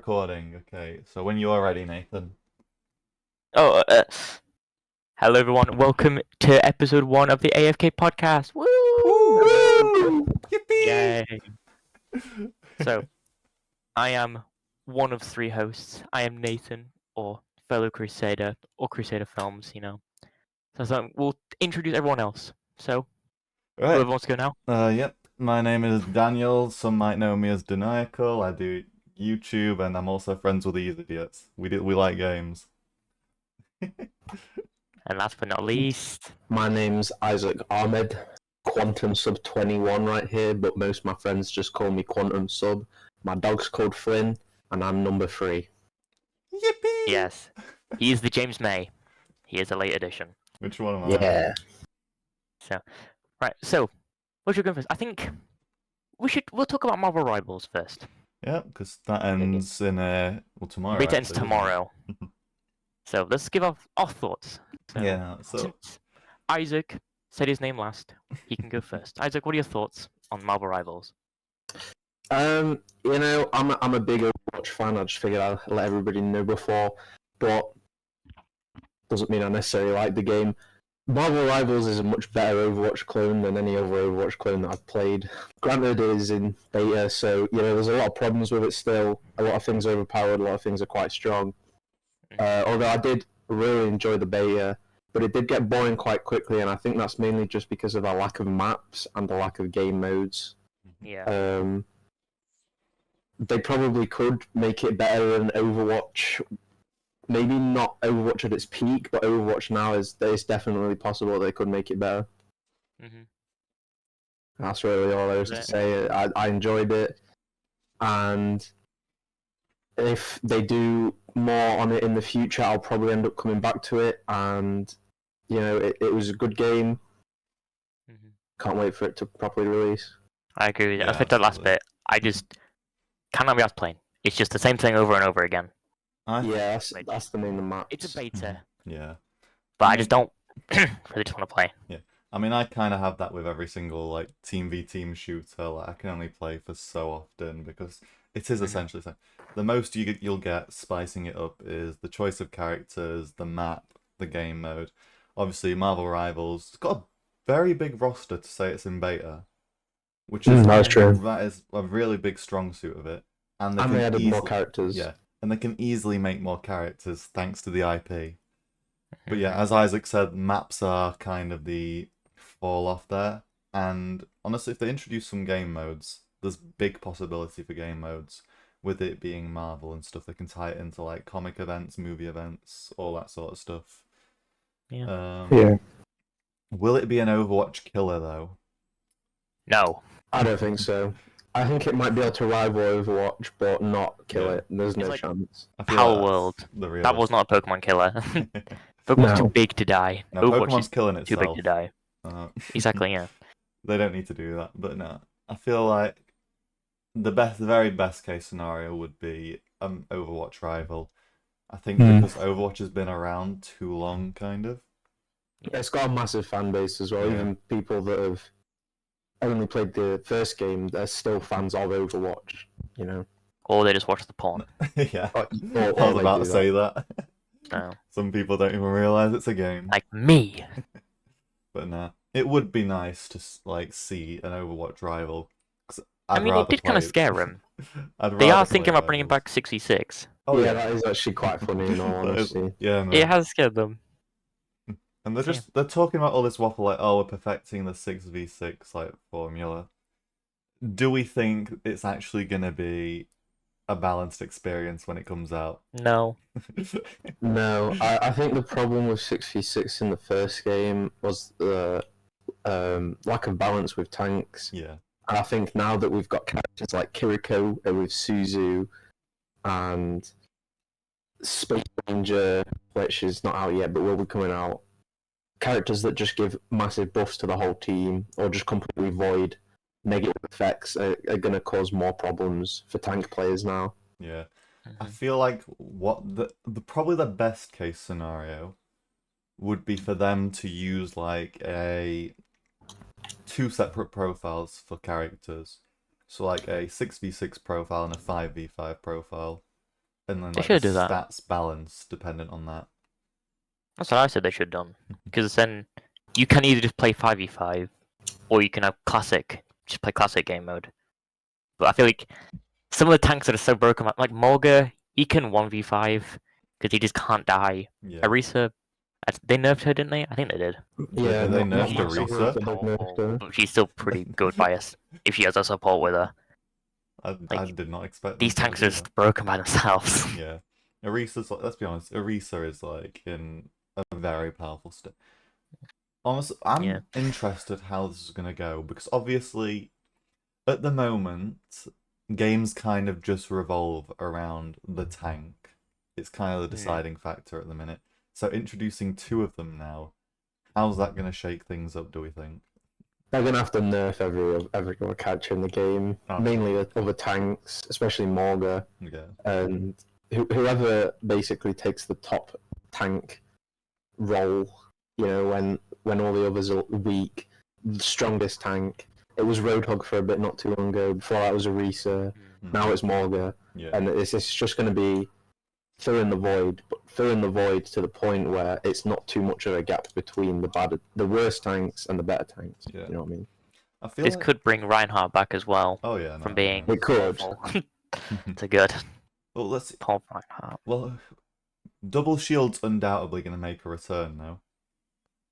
recording. Okay, so when you are ready, Nathan. Oh, hello everyone. Welcome to episode 1 of the AFK Podcast. Woo! Woo! Yippee! Yay! So, I am one of 3 hosts. I am Nathan, or fellow Crusader, or Crusader Films, So we'll introduce everyone else. So, Right. whoever wants to go now? Yep. My name is Daniel. Some might know me as Deniacal. I do YouTube, and I'm also friends with these idiots. We like games. And last but not least, My name's Isaac Ahmed, Quantum Sub 21 right here, but most of my friends just call me Quantum Sub. My dog's called Flynn, and I'm number 3. Yippee! yes, he is the James May. He is a late edition. Which one am I? Yeah. So, what should we go first? I think we'll talk about Marvel Rivals first. Yeah, because that ends in tomorrow. It ends actually, tomorrow. So let's give our thoughts. So, yeah. So since Isaac said his name last, he can go first. Isaac, what are your thoughts on Marvel Rivals? I'm a big Overwatch fan. I just figured I'd let everybody know before, but doesn't mean I necessarily like the game. Marvel Rivals is a much better Overwatch clone than any other Overwatch clone that I've played. Granted, it is in beta, so there's a lot of problems with it still. A lot of things are overpowered, a lot of things are quite strong. Although I did really enjoy the beta, but it did get boring quite quickly, and I think that's mainly just because of the lack of maps and the lack of game modes. Yeah. They probably could make it better than Overwatch. Maybe not Overwatch at its peak, but Overwatch now it's definitely possible they could make it better. Mm-hmm. That's really all there is to say. I enjoyed it, and if they do more on it in the future, I'll probably end up coming back to it. And it was a good game. Mm-hmm. Can't wait for it to properly release. I agree with you. Yeah, I think the last absolutely. bit, I just cannot be asked playing. It's just the same thing over and over again. Yeah, that's the main maps. It's a beta, Yeah. but I just don't really just want to play. Yeah. I mean, I kind of have that with every single team v team shooter. I can only play for so often because it is essentially the same. The most you'll get spicing it up is the choice of characters, the map, the game mode. Obviously, Marvel Rivals, it's got a very big roster to say it's in beta, which is that's true. That is a really big strong suit of it, and they added more characters. Yeah, and they can easily make more characters thanks to the IP. But yeah, as Isaac said, maps are kind of the fall off there. And honestly, if they introduce some game modes, there's big possibility for game modes. With it being Marvel and stuff, they can tie it into comic events, movie events, all that sort of stuff. Yeah. Will it be an Overwatch killer though? No. I don't think so. I think it might be able to rival Overwatch, but not kill it. There's no chance. Power World. That was not a Pokemon killer. Pokemon's too big to die. No, Overwatch Pokemon's is killing itself. too big to die. Exactly, yeah. They don't need to do that, but no. I feel like the very best case scenario would be Overwatch rival. I think because Overwatch has been around too long, kind of. Yeah, it's got a massive fan base as well. Yeah. Even people that have only played the first game, they're still fans of Overwatch, Or they just watch the porn. Yeah, I was about to say that. No. Some people don't even realise it's a game. Like me. But no, it would be nice to see an Overwatch rival. I mean, it did kind of scare them. They are thinking about bringing back 66. Oh yeah, that is actually quite funny in all honesty. Yeah, man. It has scared them. And they're talking about all this waffle we're perfecting the 6v6 formula. Do we think it's actually gonna be a balanced experience when it comes out? No. No, I think the problem with 6v6 in the first game was the lack of balance with tanks. Yeah. And I think now that we've got characters like Kiriko with Suzu and Space Ranger, which is not out yet but will be coming out, characters that just give massive buffs to the whole team or just completely void negative effects are going to cause more problems for tank players now. Yeah. I feel like probably the best case scenario would be for them to use two separate profiles for characters. So a 6v6 profile and a 5v5 profile. and then They like the should do that. stats balance dependent on that. That's what I said they should have done. Because then you can either just play 5v5, or you can have classic, just play classic game mode. But I feel like some of the tanks that are so broken, like Morga, he can 1v5 because he just can't die. Yeah. Arisa, they nerfed her, didn't they? I think they did. Yeah, they not nerfed massively, Arisa? but they've nerfed her. But she's still pretty good by us if she has a support with her. I Like, did not expect These them to tanks do are just broken by themselves. that. Yeah. Arisa's like, let's be honest, Arisa is like in a very powerful state. Honestly, I'm interested how this is gonna go because obviously, at the moment, games kind of just revolve around the tank. It's kind of the deciding factor at the minute. So introducing 2 of them now, how's that gonna shake things up? Do we think? They're gonna have to nerf every other catcher in the game, mainly the other tanks, especially Morga, Yeah. and whoever basically takes the top tank role. You know, when all the others are weak, the strongest tank. It was Roadhog for a bit not too long ago. Before that was Arisa. Now it's Morga, and it's just going to be filling the void, but filling the void to the point where it's not too much of a gap between the worst tanks and the better tanks. Yeah. You know what I mean? I feel This like... could bring Reinhardt back as well. Oh yeah, from being It could. awful to good. Well, let's. Poor Reinhardt. Well, Double Shield's undoubtedly going to make a return now.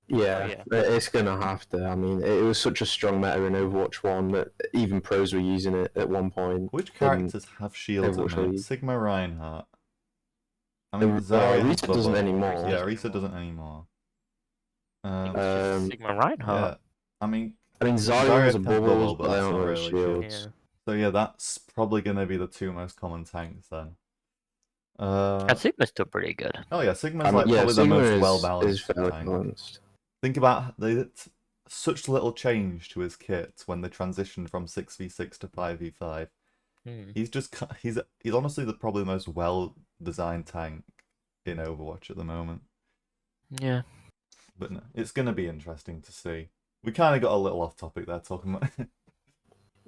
Yeah, it's gonna have to. I mean, it was such a strong meta in Overwatch 1 that even pros were using it at one point. Which characters have shields at the minute? Sigma Reinhardt. I mean, Arisa doesn't anymore. Yeah, Arisa doesn't anymore. Sigma Reinhardt. Yeah, I mean Zarya has a bubble, but I that's don't not know really shields. So yeah, that's probably going to be the 2 most common tanks then. And Sigma's still pretty good. Oh yeah, Sigma's probably Sigma the most well is balanced fairly tank. balanced. Think about such little change to his kit when they transitioned from 6v6 to 5v5. He's honestly probably the most well designed tank in Overwatch at the moment. Yeah. But no, it's gonna be interesting to see. We kind of got a little off topic there talking about.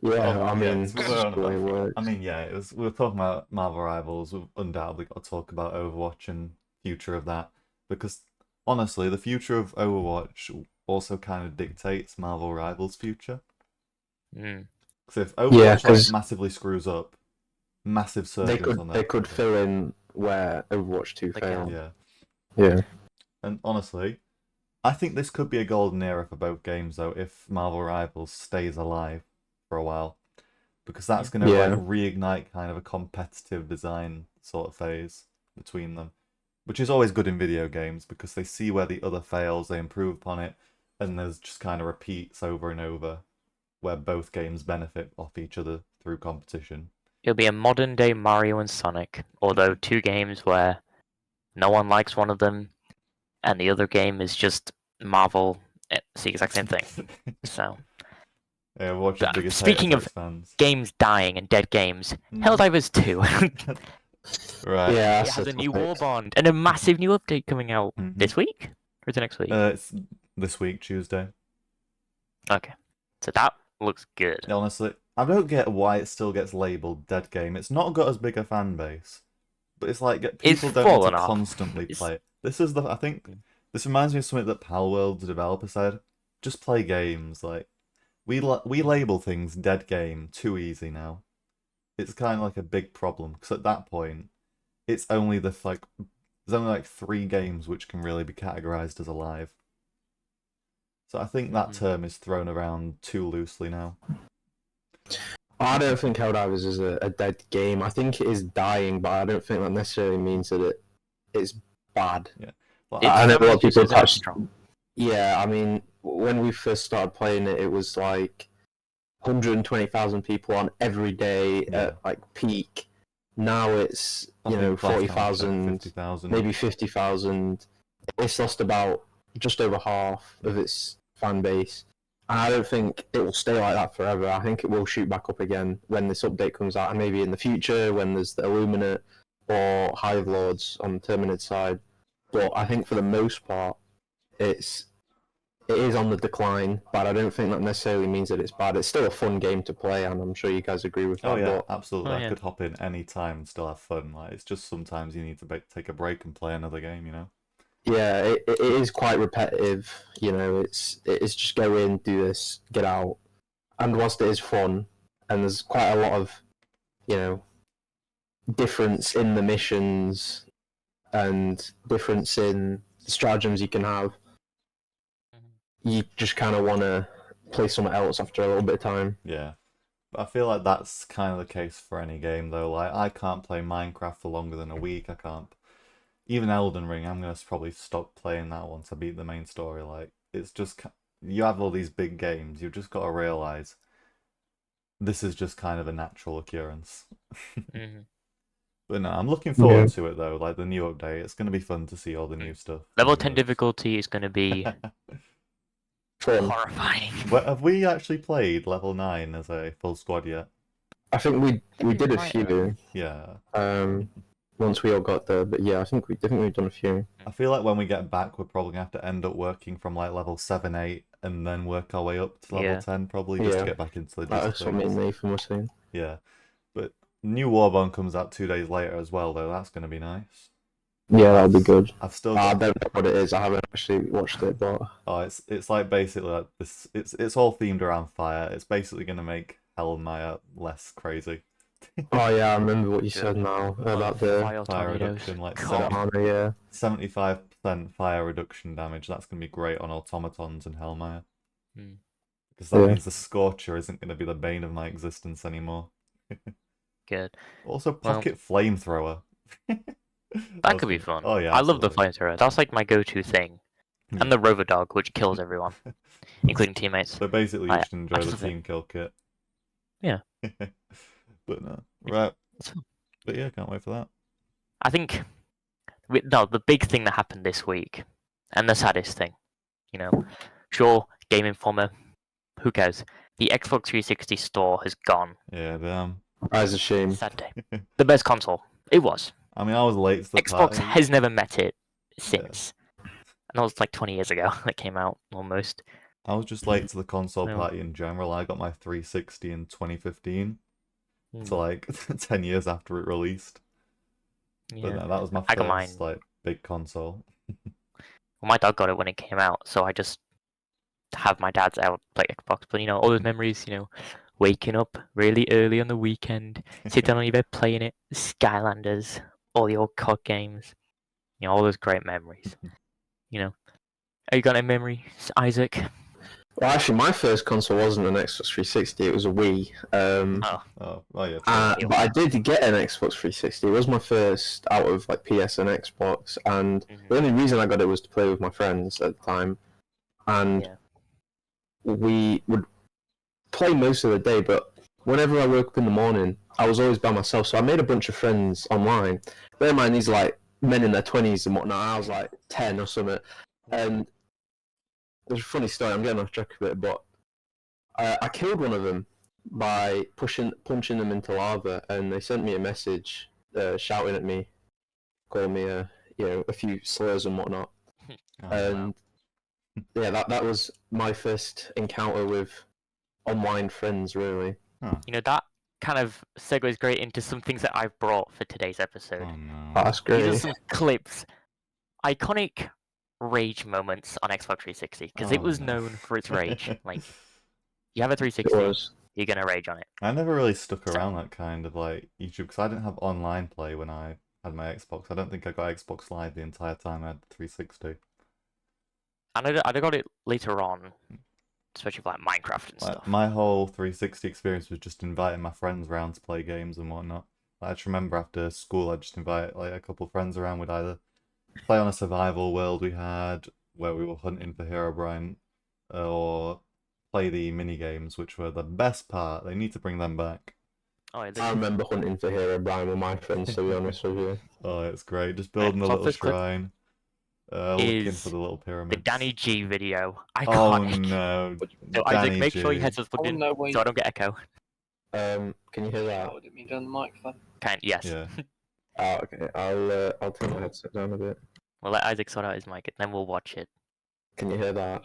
Yeah, I mean, it's just the way it works. I mean, yeah, we were talking about Marvel Rivals. We've undoubtedly got to talk about Overwatch and future of that because honestly, the future of Overwatch also kind of dictates Marvel Rivals' future. So if Overwatch massively screws up, massive surges on that. They could fill in where Overwatch 2 failed. Yeah. And honestly, I think this could be a golden era for both games though if Marvel Rivals stays alive for a while, because that's going to reignite kind of a competitive design sort of phase between them, which is always good in video games because they see where the other fails, they improve upon it, and there's just kind of repeats over and over where both games benefit off each other through competition. It'll be a modern day Mario and Sonic, although 2 games where no one likes one of them and the other game is just Marvel. It's the exact same thing. So yeah, speaking of fans. Games dying and dead games, Helldivers 2. Right. Yeah, it has a new war bond and a massive new update coming out this week? Or is it next week? It's this week, Tuesday. Okay. So that looks good. Honestly, I don't get why it still gets labelled dead game. It's not got as big a fan base. But it's like people don't need to constantly play it. I think this reminds me of something that Palworld, the developer, said. Just play games. Like we label things dead game too easy now. It's kind of like a big problem because at that point, it's only there's only 3 games which can really be categorized as alive. So I think that term is thrown around too loosely now. I don't think Helldivers is a dead game. I think it is dying, but I don't think that necessarily means that it's bad. Yeah, I know a lot of people touch. Yeah, I mean, when we first started playing it, it was like 120,000 people on every day at like peak. Now it's 40,000, maybe 50,000. It's lost about just over half of its fan base. And I don't think it will stay like that forever. I think it will shoot back up again when this update comes out, and maybe in the future when there's the Illuminate or Hive Lords on the Terminid side. But I think for the most part, it's it is on the decline, but I don't think that necessarily means that it's bad. It's still a fun game to play, and I'm sure you guys agree with that. Oh yeah, But absolutely. Oh, I yeah. could hop in any time and still have fun. Like it's just sometimes you need to take a break and play another game, you know? yeah, it is quite repetitive. You know, it's just go in, do this, get out. And whilst it is fun, and there's quite a lot of, you know, difference in the missions and difference in the stratagems you can have, you just kind of want to play something else after a little bit of time. Yeah. But I feel like that's kind of the case for any game though. Like I can't play Minecraft for longer than a week. I can't. Even Elden Ring, I'm gonna probably stop playing that once I beat the main story. Like it's just you have all these big games. You've just got to realize this is just kind of a natural occurrence. Mhm. But no, I'm looking forward to it though. Like the new update, it's gonna be fun to see all the new stuff. Level new 10 moves. difficulty is going to be Fun. horrifying. Have we actually played level 9 as a full squad yet? I think we did a Right, few. Yeah. Once we all got there, but yeah, I think we've done a few. I feel like when we get back, we're probably gonna have to end up working from like level 7, 8, and then work our way up to level Yeah. 10 probably just to Yeah. get back into the That's what me and discipline. Nathan were saying. Yeah. But new Warbone comes out 2 days later as well, though. That's gonna be nice. Yeah, that'll be good. I've still I got. don't know what it is. I haven't actually watched it, but Oh, it's like basically like this. It's all themed around fire. It's basically gonna make Hellmire less crazy. oh yeah, I remember what you said now about the Fire Fire tornadoes. reduction, like God. armor. Yeah, 75% fire reduction damage. That's gonna be great on automatons and Hellmire. Hmm. Because that Yeah. means the Scorcher isn't going to be the bane of my existence anymore. Good. Also, Well- Pocket Flamethrower. That could be fun. Oh yeah, I love the absolutely. flamethrower. That's like my go-to thing. Yeah. And the rover dog, which kills everyone, including teammates. So basically, you I just enjoy the just love it. team kill kit. Yeah. But no, right. It's fun. But yeah, can't wait for that. I think the big thing that happened this week, and the saddest thing, you know, sure, Game Informer, who cares? The Xbox 360 store has gone. Yeah, damn. that's a shame. Sad day. The best console. It was. I mean, I was late to the Xbox party. has never met it since. And that was like 20 years ago that came out, almost. I was just late to the console No. party in general. I got my 360 in 2015, Hmm. so like 10 years after it released. But Yeah. no, that was my I got mine. first like big console. Well, my dad got it when it came out, so I just have my dad's out play Xbox. But you know, all those memories, you know, waking up really early on the weekend, sit down on your bed playing it, Skylanders, all the old COD games, you know, all those great memories. You know, are you got any memories, Isaac? Well, actually, my first console wasn't an Xbox 360. It was a Wii. Oh yeah. True. But I did get an Xbox 360. It was my first out of like PS and Xbox, and Mhm. the only reason I got it was to play with my friends at the time, and Yeah. we would play most of the day. But whenever I woke up in the morning, I was always by myself. So I made a bunch of friends online. Bear in mind, these are like men in their 20s and whatnot. I was like 10 or something, and there's a funny story. I'm getting off track a bit, but I killed one of them by punching them into lava, and they sent me a message shouting at me, calling me a few slurs and whatnot. Oh, And yeah, that was my first encounter with online friends, really. You know, that kind of segues great into some things that I've brought for today's episode. Oh no. Oh, that's These are great. some clips, iconic rage moments on Xbox 360, because it Oh, was no. known for its rage. Like, you have a It 360, was. you're gonna rage on it. I never really stuck around that kind of like YouTube because I didn't have online play when I had my Xbox. I don't think I got Xbox Live the entire time I had 360. And I got it later on, especially for like Minecraft and Like, stuff. my whole 360 experience was just inviting my friends around to play games and whatnot. I just remember after school, I'd just invite like a couple of friends around. We'd either play on a survival world we had where we were hunting for Herobrine, or play the mini games, which were the best part. They need to bring them back. Oh, yeah, I remember hunting for Herobrine with my friends, to be honest with you. Oh, it's great. Just building a so little first clip shrine, looking is for the little the pyramids. Danny G video. Oh Iconic. no, So Isaac, Danny make sure your G. headset's plugged Oh, in, no, wait. so I don't get echo. Can you hear that? Oh, didn't mean down the microphone. Yes. Yeah. Oh, okay. I'll turn my headset down a bit. We'll let Isaac sort out his mic, and then we'll watch it. Can you hear that?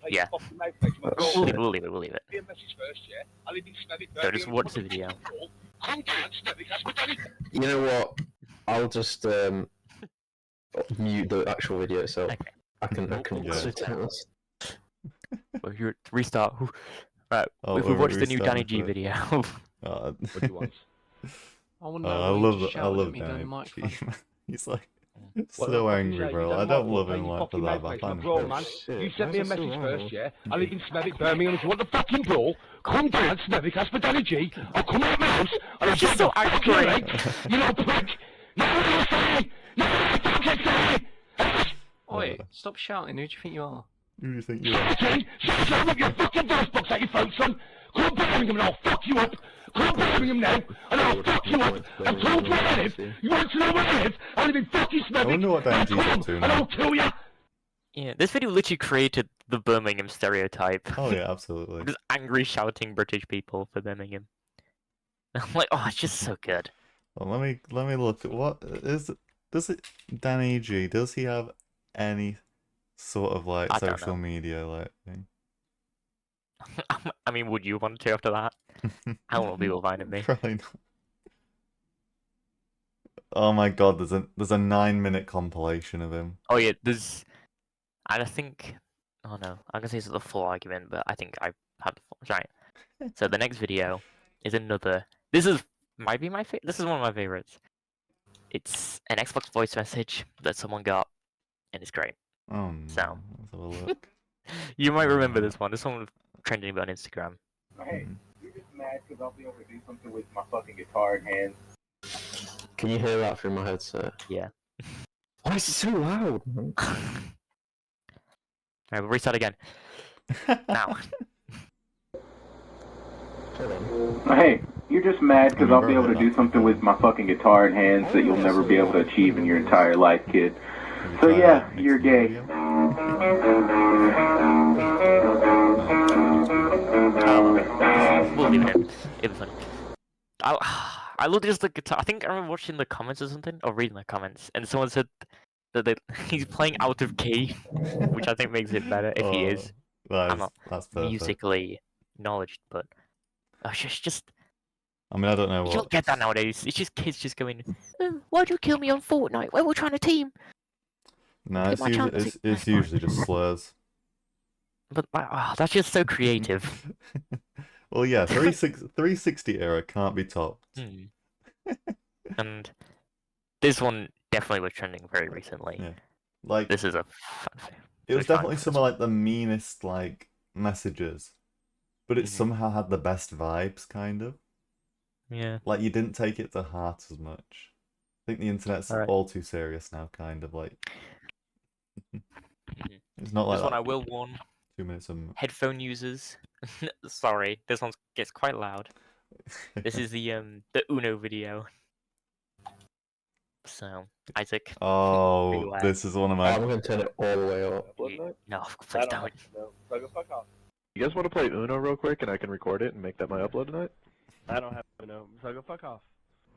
Yeah. We'll leave it. So just watch the video. You know what? I'll just mute the actual video so Okay. I can Yeah. subtitles. Well, you restart. Right. Oh, If we we're watch the new Danny restarting G for it. video. Uh, What do you want? I want to I know why you just love shouted at me Danny down the microphone. G. He's like What so the angry, bro. I don't love him like for that, but I find him Oh, funny. shit. You sent me Why a is that so message loud? first, yeah? I live in Smethwick, Birmingham. If you want the fucking brawl, come down to Smethwick, ask for Danny G. I'll come out my house and I'll Just just so fuck your angry. legs. You know, prick. No, say. No, fucking say. Oi, stop shouting. Who do you think you are? Who do you think you are? Fucking shut up your fucking voice box out your phone, son. Come to Birmingham and I'll fuck you up. Come to Birmingham now and I'll fuck you up. I've told you where I live. You want to know where I live? I live in fucking Smethwick. I wonder what Danny G's up to And I'll now. kill you. Yeah, this video literally created the Birmingham stereotype. Oh yeah, absolutely. Just angry shouting British people for Birmingham. I'm like, oh, it's just so good. Well, let me look at what is. Does it Danny G? Does he have any sort of like I don't social know. media like thing? I mean, would you want to after that? How will people finding me? Probably not. Oh my god, there's a 9-minute compilation of him. Oh yeah, there's, and I think, oh no, I'm gonna say it's the full argument, but I think I had the full, right. So the next video is another. This is might be my favorite. This is one of my favorites. It's an Xbox voice message that someone got, and it's great. Oh no. So. Let's have a look. You might remember this one. This one was trending on Instagram. Hey, you're just mad because I'll be able to do something with my fucking guitar in hand. Can you hear that through my headset? Yeah. Why is it so loud, man? Alright, we'll restart again. Now. Hold on. Hey, you're just mad because I'll be able to do something with my fucking guitar in hand that you'll never be able to achieve in your entire life, kid. Have you So tried yeah, that mixing you're the gay. video? We'll leave it in. It was funny. I looked at just the guitar. I think I remember watching the comments or something, or reading the comments, and someone said that he's playing out of key, which I think makes it better if he is I'm not That's perfect. musically knowledge, but it's just I mean, I don't know you what. don't get that nowadays. It's just kids just going, "Why'd you kill me on Fortnite? Well, we're trying to team." No, Get it's my usually, chance. it's usually just slurs. But that's just so creative. Well, yeah, 360 era can't be topped. And this one definitely was trending very recently. Yeah. Like, This is a fun thing. it was fine definitely for some this of like the meanest like messages, but it Mhm. somehow had the best vibes, kind of. Yeah. Like you didn't take it to heart as much. I think the internet's Alright. all too serious now, kind of like. Mhm. It's not like This one that I will warn 2 minutes of. headphone users. Sorry, this one gets quite loud. This is the Uno video. So Isaac, Oh, Beware. this is one of I'm my. gonna turn it all the way up. no, please don't. You guys want to play Uno real quick and I can record it and make that my upload tonight? I don't have Uno, so go fuck off.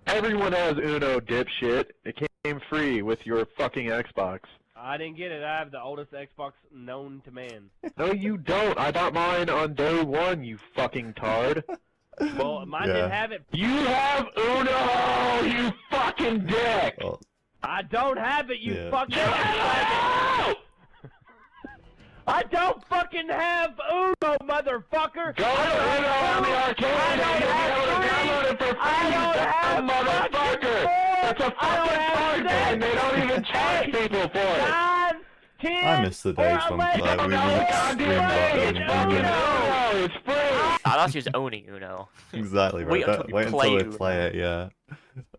Everyone has Uno, dipshit. It came free with your fucking Xbox. I didn't get it. I have the oldest Xbox known to man. No, you don't. I bought mine on day one, you fucking tard. Well, mine Yeah. didn't have it. You have Uno, you fucking dick! Oh, I don't have it, you Yeah. fucking No! I don't fucking have Uno, motherfucker! Go to Uno on the arcade I and don't you'll be have able to free. download it for free, I you don't have dumb motherfucker! fucking It's a four. I don't fucking have card six. game, they don't even charge people for it! 9, 10, I miss the days when like, we No, would goddamn stream about right, owning it's fucking Uno. Uno, it's free! That's just owning Uno. Exactly, Wait right. until we Wait play until we Uno. play it, yeah.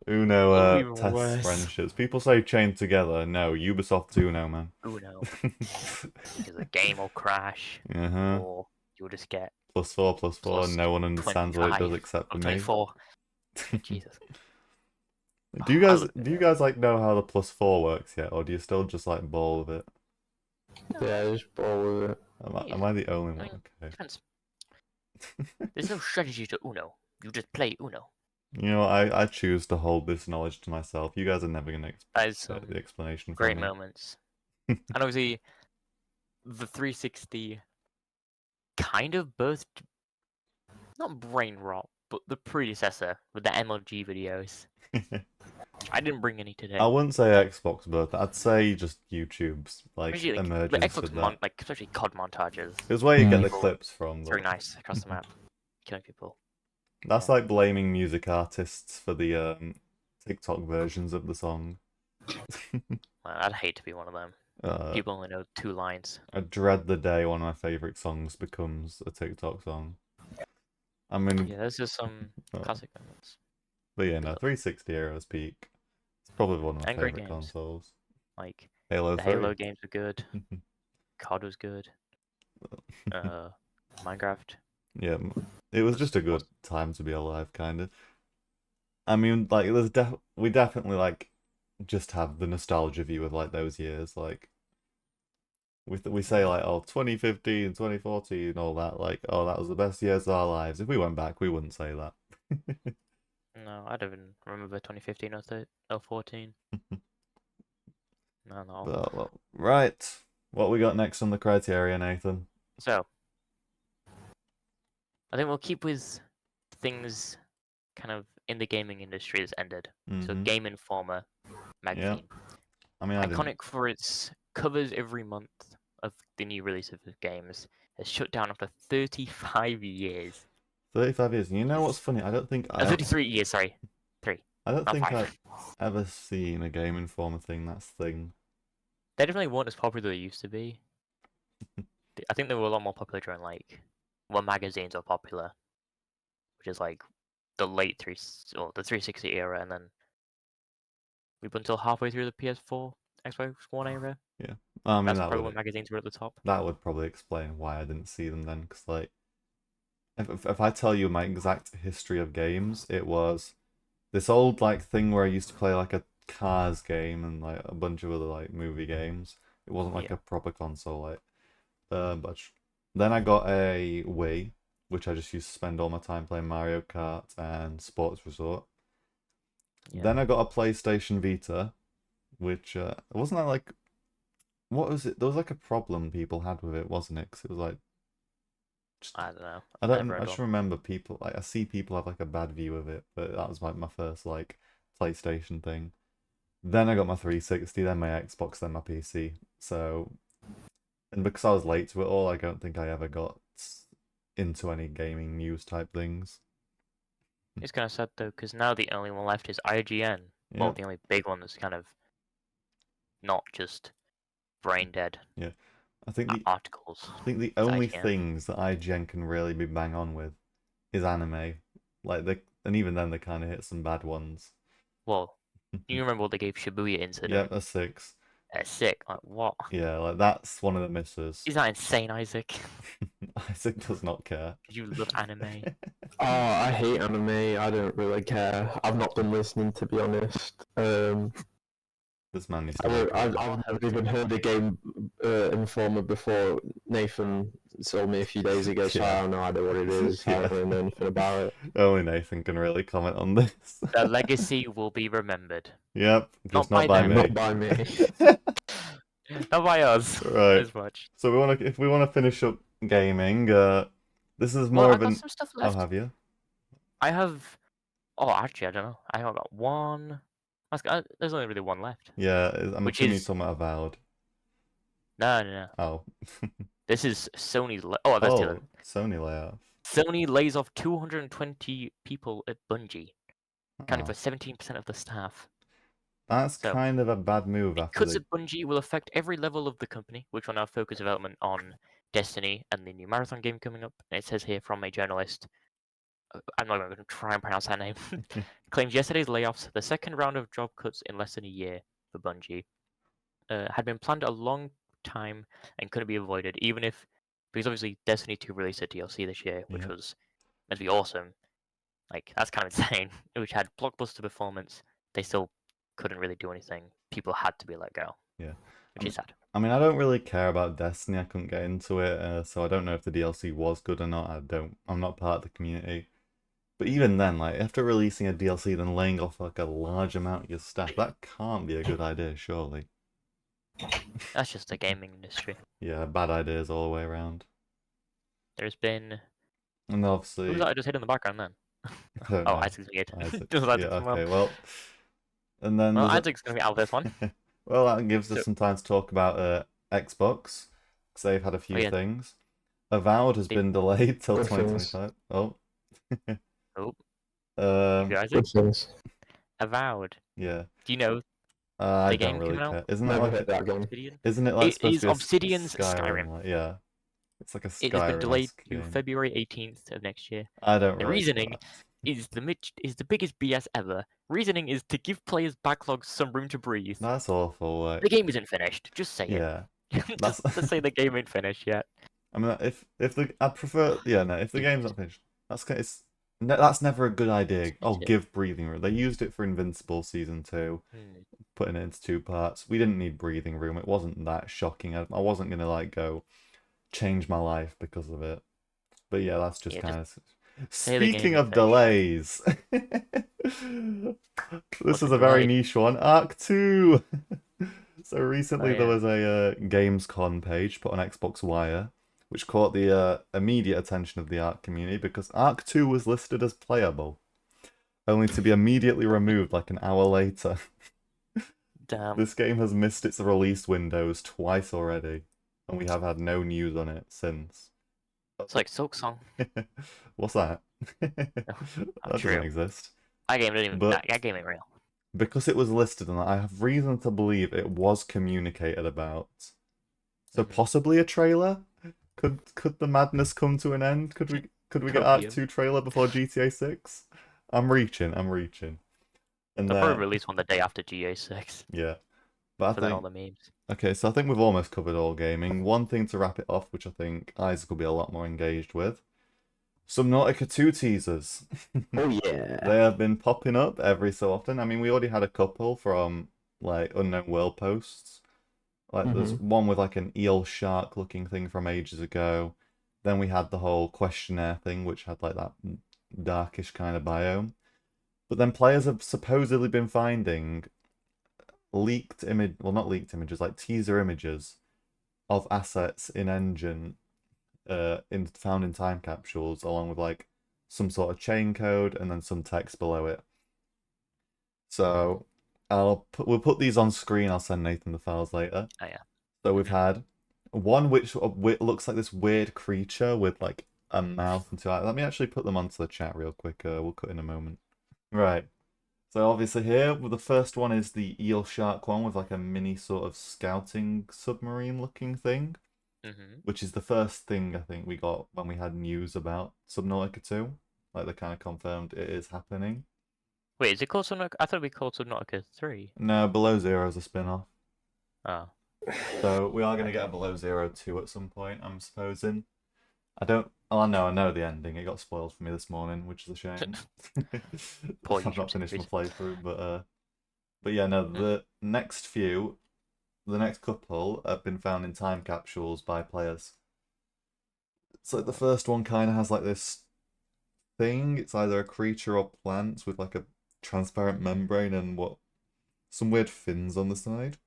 Uno Even tests worse. friendships. People say chained together. No, Ubisoft's Uno, man. Uno. Because the game will crash, Uh-huh. or you'll just get +4, +4, Plus no one understands what it does 25, except for or me. 24. Jesus. Do you I guys love do you guys like know how the +4 works yet, or do you still just like ball with it? Yeah, just ball with it. Am I the only one? Okay. Depends. There's no strategy to Uno. You just play Uno. You know, I choose to hold this knowledge to myself. You guys are never gonna That is get the explanation from great me. moments. And obviously, the 360 kind of birthed, not brain rot, but the predecessor with the MLG videos. I didn't bring any today. I wouldn't say Xbox, but I'd say just YouTube's like Usually, the emergence Xbox with that. like especially COD montages. It was where you get the People- clips from. It's very nice across the map, killing people. That's like blaming music artists for the TikTok versions of the song. Well, I'd hate to be one of them. People only know 2 lines. I dread the day one of my favorite songs becomes a TikTok song. I mean, Yeah, there's just some Oh. classic moments. but yeah, no, 360 era's peak. It's probably one of my And great favorite games. consoles. Like Halo the 3. Halo games were good. COD was good. Minecraft. Yeah, it was just a good time to be alive, kind of. I mean, like, we definitely like just have the nostalgia view of like those years. Like, we say like, oh, 2015, 2014, all that. Like, oh, that was the best years of our lives. If we went back, we wouldn't say that. No, I don't even remember 2015 or 14. No. Well, right. What we got next on the criteria, Nathan? So, I think we'll keep with things kind of in the gaming industry that's ended. So, Mhm. Game Informer magazine. I mean, I didn't. Iconic for its covers every month of the new releases of games, has shut down after 35 years. 35 years. You know what's funny? I don't think 33 years, sorry. 3. I don't not think 5. I've ever seen a Game Informer thing that's thing. They definitely weren't as popular as they used to be. I think they were a lot more popular during like when magazines were popular, which is like the late the 360 era, and then we've until halfway through the PS4, Xbox One era. I mean, That's that probably would when magazines were at the top. that would probably explain why I didn't see them then. Because like, if I tell you my exact history of games, it was this old like thing where I used to play like a Cars game and like a bunch of other like movie games. It wasn't like Yeah. a proper console like. Then I got a Wii, which I just used to spend all my time playing Mario Kart and Sports Resort. Yeah. Then I got a PlayStation Vita, which wasn't that like, what was it? There was like a problem people had with it, wasn't it? Because it was like, I don't know. I Never don't. had I just one. remember people like I see people have like a bad view of it, but that was like my first like PlayStation thing. Then I got my 360, then my Xbox, then my PC. So, and because I was late to it all, I don't think I ever got into any gaming news type things. It's kind of sad though, because now the only one left is IGN. Well, Yeah. the only big one that's kind of not just brain dead I think the articles. the It's only IGN. things that IGN can really be bang on with is anime. Like and even then they kind of hit some bad ones. Well, you remember what they gave Shibuya Yeah, Incident? a 6. That's sick. Like what? Yeah, like that's one of the misses. Is that insane, Isaac? Isaac does not care. You love anime. Oh, I hate anime. I don't really care. I've not been listening, to be honest. This man needs I to don't, I've never even heard a Game Informer before. Nathan told me a few days ago, so Yeah. I have no idea what it is. I Yeah. don't really know anything about it. Only Nathan can really comment on this. The legacy will be remembered. Yep, just Not not by by them. me. Not by me. Not by us. Right. As much. So if we want to finish up gaming, this is Well, more I of got an. some stuff Oh, left. have you? I have. Oh, actually, I don't know. I have got one. There's only really one left. Yeah, I'm Which assuming is- you're talking about Avowed. No. Oh. This is Sony's. Oh, that's the other. Sony layoff. Sony lays off 220 people at Bungie, accounting Oh, for 17% of the staff. that's So, kind of a bad move after Cuts the. at Bungie will affect every level of the company, which will now focus development on Destiny and the new Marathon game coming up. And it says here from a journalist, I'm not going to try and pronounce that name, claims yesterday's layoffs, the second round of job cuts in less than a year for Bungie, had been planned a long time and couldn't be avoided, because obviously Destiny 2 released a DLC this year, which Yeah. was meant to be awesome. Like, that's kind of insane. Which had blockbuster performance. They still couldn't really do anything. People had to be let go. Yeah. Which is sad. I mean, I don't really care about Destiny. I couldn't get into it, so I don't know if the DLC was good or not. I'm not part of the community. But even then, like after releasing a DLC, then laying off like a large amount of your staff, that can't be a good idea, surely. That's just the gaming industry. Yeah, bad ideas all the way around. There's been. And Who obviously, was that I just hit in the background then? I don't Oh, know. Isaac's weird. Isaac. Just like Yeah, to come okay, up. well, and then Well, there's Isaac's gonna be out of this one. well, that gives us So- some time to talk about Xbox, because they've had a few yeah. things. Avowed has They- been delayed till Good things. 2025. Oh. Oh, Um, you Isaac? Good things. Avowed. yeah. Do you know I the don't game really coming out? care. Isn't that Never like hit that game. Obsidian? isn't it like It supposed is to be a Obsidian's Skyrim. like, yeah. It's like a Skyrim. It has been delayed to game. February 18th of next year. I don't The really reasoning care. is the biggest BS ever. Reasoning is to give players' backlogs some room to breathe. That's awful. Like, The game isn't finished. Just say yeah. it. That's- Just say the game ain't finished yet. I mean, I'd prefer, if the game's not finished, that's never a good idea. Oh, Yeah. give breathing room. They used it for Invincible Season 2, putting it into 2 parts. We didn't need breathing room. It wasn't that shocking. I wasn't gonna like go change my life because of it. But yeah, that's just Yeah, kind of. say the game Speaking is of delays, this is a very niche one. Arc 2. So recently there yeah. was a Gamescom page put on Xbox Wire, which caught the immediate attention of the Arc community because Arc 2 was listed as playable, only to be immediately removed like an hour later. Damn. This game has missed its release windows twice already, and we have had no news on it since. It's like Silk Song. What's that? not That true. doesn't exist. That game didn't even. But- That game ain't real. Because it was listed, and I have reason to believe it was communicated about. So Mhm. possibly a trailer? Could the madness come to an end? Could we get Could Arc be. 2 trailer before GTA 6? I'm reaching. And They'll then, probably release one the day after GA6. yeah. But For I then all think, the memes. okay, so I think we've almost covered all gaming. One thing to wrap it off, which I think Isaac will be a lot more engaged with. Subnautica 2 teasers. Oh yeah. They have been popping up every so often. I mean, we already had a couple from like Unknown World posts. Like there's one with like an eel shark looking thing from ages ago. Then we had the whole questionnaire thing, which had like that darkish kind of biome. But then players have supposedly been finding not leaked images, like teaser images of assets in engine, found in time capsules, along with like some sort of chain code and then some text below it. So we'll put these on screen. I'll send Nathan the files later. Oh yeah. So we've had one which looks like this weird creature with like a mouth and 2 eyes. Let me actually put them onto the chat real quick. We'll cut in a moment. Right. So obviously here, the first one is the eel shark one with like a mini sort of scouting submarine looking thing, which is the first thing I think we got when we had news about Subnautica 2. Like they kind of confirmed it is happening. Wait, is it called Subnautica? I thought we called Subnautica 3. No, Below Zero is a spin-off. Oh. So we are going to get a Below Zero 2 at some point, I'm supposing. I know the ending. It got spoiled for me this morning, which is a shame. Poor I've not YouTube finished my series. playthrough, but yeah, no, the next couple have been found in time capsules by players. So the first one kind of has like this thing. It's either a creature or plant with like a transparent membrane and some weird fins on the side.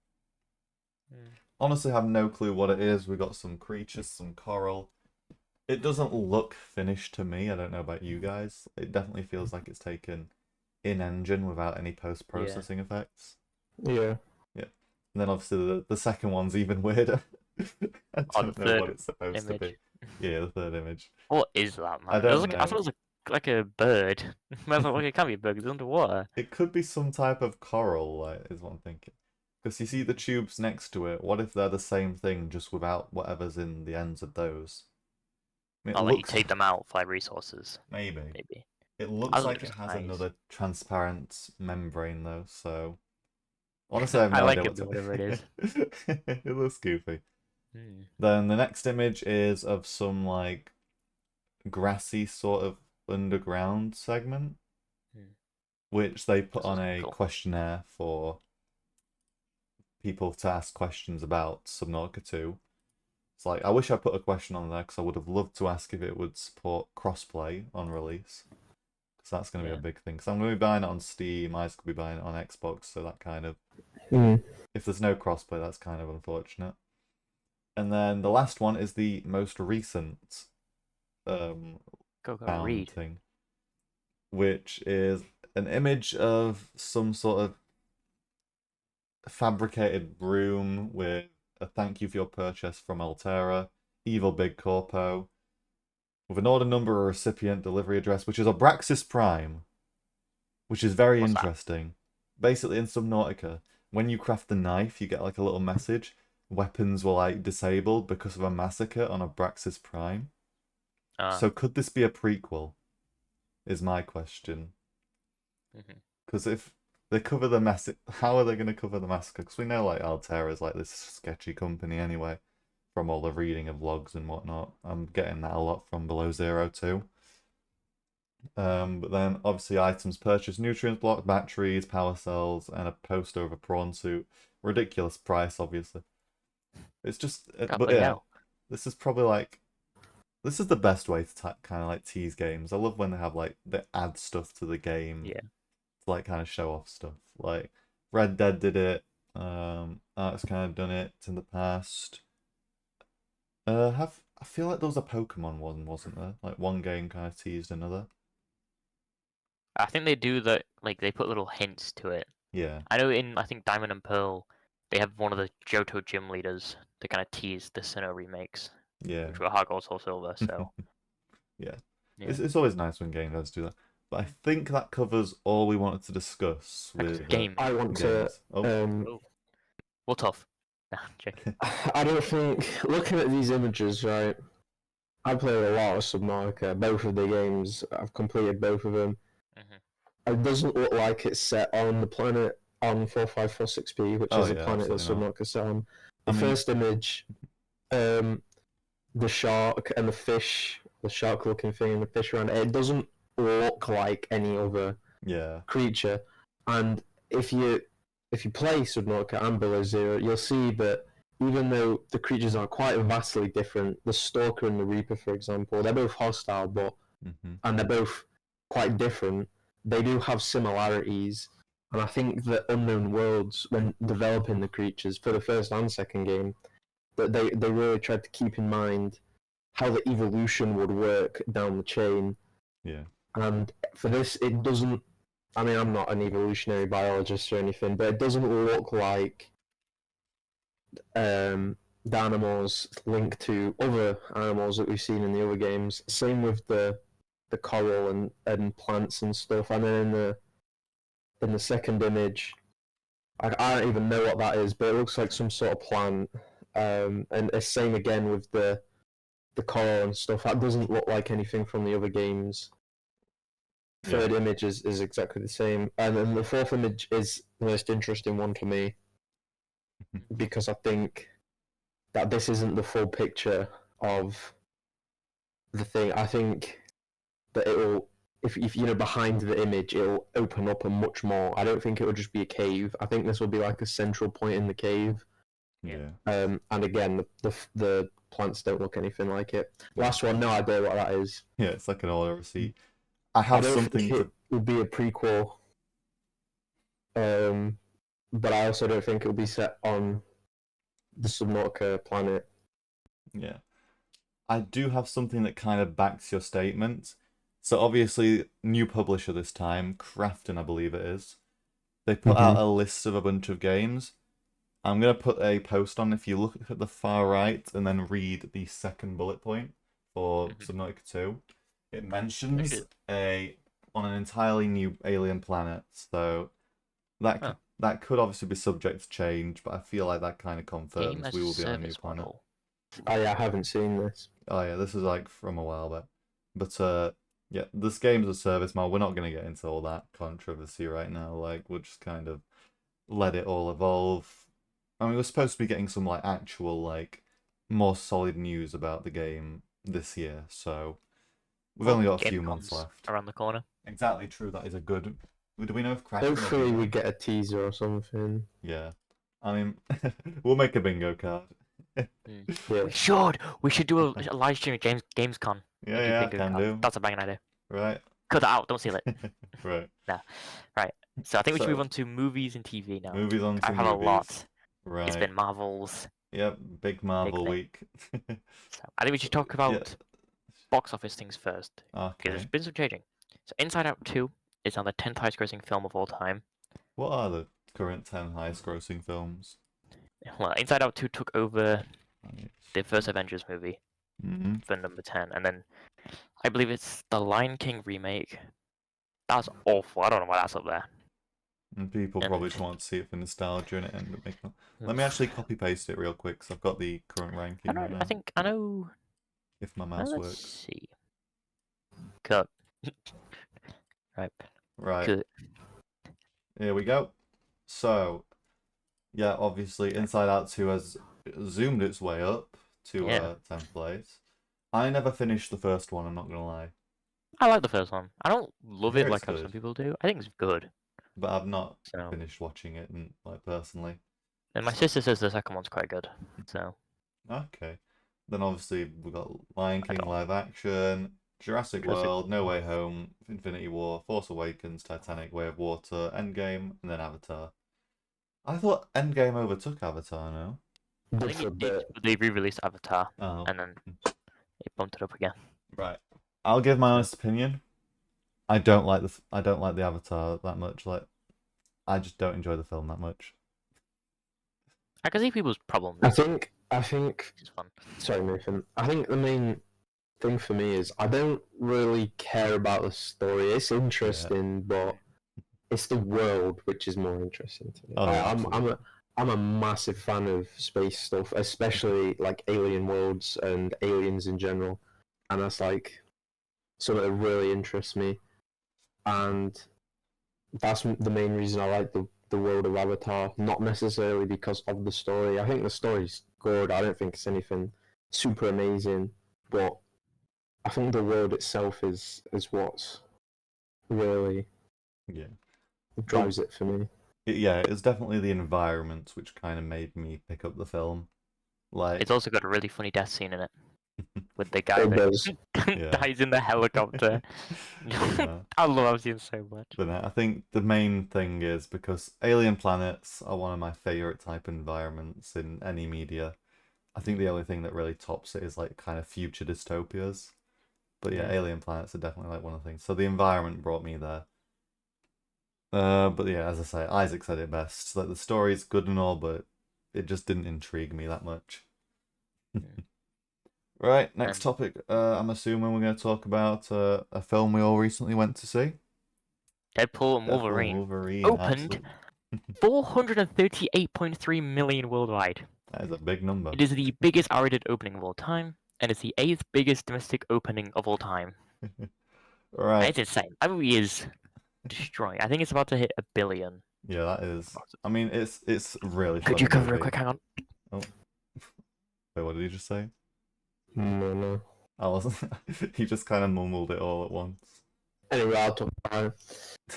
Honestly, have no clue what it is. We got some creatures, some coral. It doesn't look finished to me. I don't know about you guys. It definitely feels like it's taken in engine without any post-processing effects. Yeah. And then obviously the second one's even weirder. I don't know what it's supposed to be. Yeah, the third image. What is that, man? I don't I know. thought it was like a bird. I thought, like, it can't be a bird 'cause it's underwater. It could be some type of coral, like, is what I'm thinking. Because you see the tubes next to it. What if they're the same thing, just without whatever's in the ends of those? I mean, I'll let you take them out for like, resources. Maybe. Maybe. It looks was like it just has nice. another transparent membrane, though, so... Honestly, I have no I like idea it, whatever it is. It looks goofy. Hmm. Then the next image is of some, like, grassy sort of underground segment, which they put on a Cool. questionnaire for people to ask questions about Subnautica 2. It's like, I wish I put a question on there because I would have loved to ask if it would support crossplay on release. Because that's going to be a big thing. So I'm going to be buying it on Steam, Isaac will be buying it on Xbox, so that kind of... if there's no crossplay, that's kind of unfortunate. And then the last one is the most recent Go found read. thing, which is an image of some sort of fabricated room with a thank you for your purchase from Altera, Evil Big Corpo, with an order number or recipient delivery address, which is Abraxas Prime, which is very What's that? interesting. Basically, in Subnautica, when you craft the knife, you get like a little message. Weapons were like disabled because of a massacre on Abraxas Prime. So could this be a prequel? Is my question. Because if they cover the massacre, how are they going to cover the massacre? Because we know like Altera is like this sketchy company anyway, from all the reading of logs and whatnot. I'm getting that a lot from Below Zero too. But then obviously items purchased, nutrients block, batteries, power cells, and a poster of a prawn suit. Ridiculous price, obviously. It's just, but yeah, this is probably like, this is the best way to kind of like tease games. I love when they have like they add stuff to the game, to like kind of show off stuff. Like Red Dead did it. Art's kind of done it in the past. I feel like there was a Pokemon one, wasn't there? Like one game kind of teased another. I think they do that. Like they put little hints to it. Yeah. I know I think Diamond and Pearl, they have one of the Johto gym leaders to kind of tease the Sinnoh remakes. Yeah. Which were Heart Gold, Soul Silver. So. Yeah. It's always nice when game devs do that. But I think that covers all we wanted to discuss with game. I want to. Well, tough. Nah, joking. I don't think looking at these images, right? I played a lot of Subnautica. Both of the games, I've completed both of them. It doesn't look like it's set on the planet on 4546p, which is the planet that Subnautica's set on. The first image, the shark and the fish, the shark-looking thing and the fish around it, it doesn't look like any other creature. And if you play Subnautica and Below Zero, you'll see that even though the creatures are quite vastly different, the Stalker and the Reaper, for example, they're both hostile, but and they're both quite different. They do have similarities, and I think that Unknown Worlds, when developing the creatures for the first and second game, that they really tried to keep in mind how the evolution would work down the chain. Yeah. And for this, it doesn't. I mean, I'm not an evolutionary biologist or anything, but it doesn't look like the animals linked to other animals that we've seen in the other games. Same with the coral and plants and stuff. And then in the second image, I don't even know what that is, but it looks like some sort of plant. And the same again with the coral and stuff. That doesn't look like anything from the other games. Third image is exactly the same, and then the fourth image is the most interesting one for me because I think that this isn't the full picture of the thing. I think that it will, if you know, behind the image, it'll open up a much more. I don't think it will just be a cave. I think this will be like a central point in the cave. Yeah. And again, the plants don't look anything like it. Last one, no idea what that is. Yeah, it's like an order receipt. I have something it would be a prequel, but I also don't think it will be set on the Subnautica planet. Yeah. I do have something that kind of backs your statement. So obviously, new publisher this time, Krafton, I believe it is. They put out a list of a bunch of games. I'm going to put a post on if you look at the far right and then read the second bullet point for Subnautica 2. It mentions on an entirely new alien planet, so that could obviously be subject to change, but I feel like that kind of confirms we will be on a new planet. Oh yeah, I haven't seen this. Oh yeah, this is like from a while back. But yeah, this game's a service model. We're not going to get into all that controversy right now. Like, we'll just kind of let it all evolve. I mean, we're supposed to be getting some like actual like more solid news about the game this year, so we've only got a few months left. Around the corner. Exactly true. That is a good. Do we know if Crash? Hopefully, we get a teaser or something. Yeah, I mean, we'll make a bingo card. Yeah. We should do a live stream at Gamescom. Yeah, can do. That's a banging idea. Right. Cut that out. Don't steal it. Right. Nah. Right. So I think we should move on to movies and TV now. Movies on. I have a lot. Right. It's been Marvel's. Yep, big Marvel thing. week. So I think we should talk about box office things first. Because Okay. there's been some changing. So Inside Out 2 is now the 10th highest grossing film of all time. What are the current 10 highest grossing films? Well, Inside Out 2 took over the first Avengers movie Mm-hmm. for number 10. And then I believe it's the Lion King remake. That's awful. I don't know why that's up there. And people probably just want to see it for nostalgia and it ended up making. Let me actually copy paste it real quick because I've got the current ranking right now. I know. If my mouse Let's works. see. Cut. Right. Right. Cut. Here we go. So, yeah, obviously Inside Out 2 has zoomed its way up to 10th place. I never finished the first one, I'm not going to lie. I like the first one. I don't love it Yeah, like it's how good. some people do. I think it's good. But I've not So. finished watching it, and like personally. And my sister says the second one's quite good. So. Okay. Then obviously we've got Lion King don't- live action, Jurassic World, No Way Home, Infinity War, Force Awakens, Titanic, Way of Water, Endgame, and then Avatar. I thought Endgame overtook Avatar, no? I think it did, but they re-released Avatar, Oh. and then it bumped it up again. Right. I'll give my honest opinion. I don't like the Avatar that much. Like, I just don't enjoy the film that much. I can see people's problems. I think. It's fun. Sorry, Nathan. I think the main thing for me is I don't really care about the story. It's interesting, but it's the world which is more interesting to me. Oh, I'm a massive fan of space stuff, especially like alien worlds and aliens in general, and that's like something that really interests me, and that's the main reason I like the world of Avatar. Not necessarily because of the story. I think the story's good. I don't think it's anything super amazing, but I think the world itself is what's really drives it for me. It's definitely the environment which kind of made me pick up the film. Like, It's also got a really funny death scene in it with the guy that dies in the helicopter. I love that scene so much. But I think the main thing is because alien planets are one of my favorite type environments in any media. I think the only thing that really tops it is like kind of future dystopias. But yeah, alien planets are definitely like one of the things. So the environment brought me there. But yeah, as I say, Isaac said it best. Like, the story's good and all, but it just didn't intrigue me that much. Right, next topic. I'm assuming we're going to talk about a film we all recently went to see. Deadpool and Wolverine. Opened 438.3 million worldwide. That is a big number. It is the biggest R-rated opening of all time, and it's the 8th biggest domestic opening of all time. Right. It's insane. That movie is destroying. I think it's about to hit 1 billion. Yeah, that is. I mean, it's really. Could you cover it quick? Hang on. Oh. Wait, what did you just say? No. I wasn't. He just kind of mumbled it all at once. Anyway, I'll talk about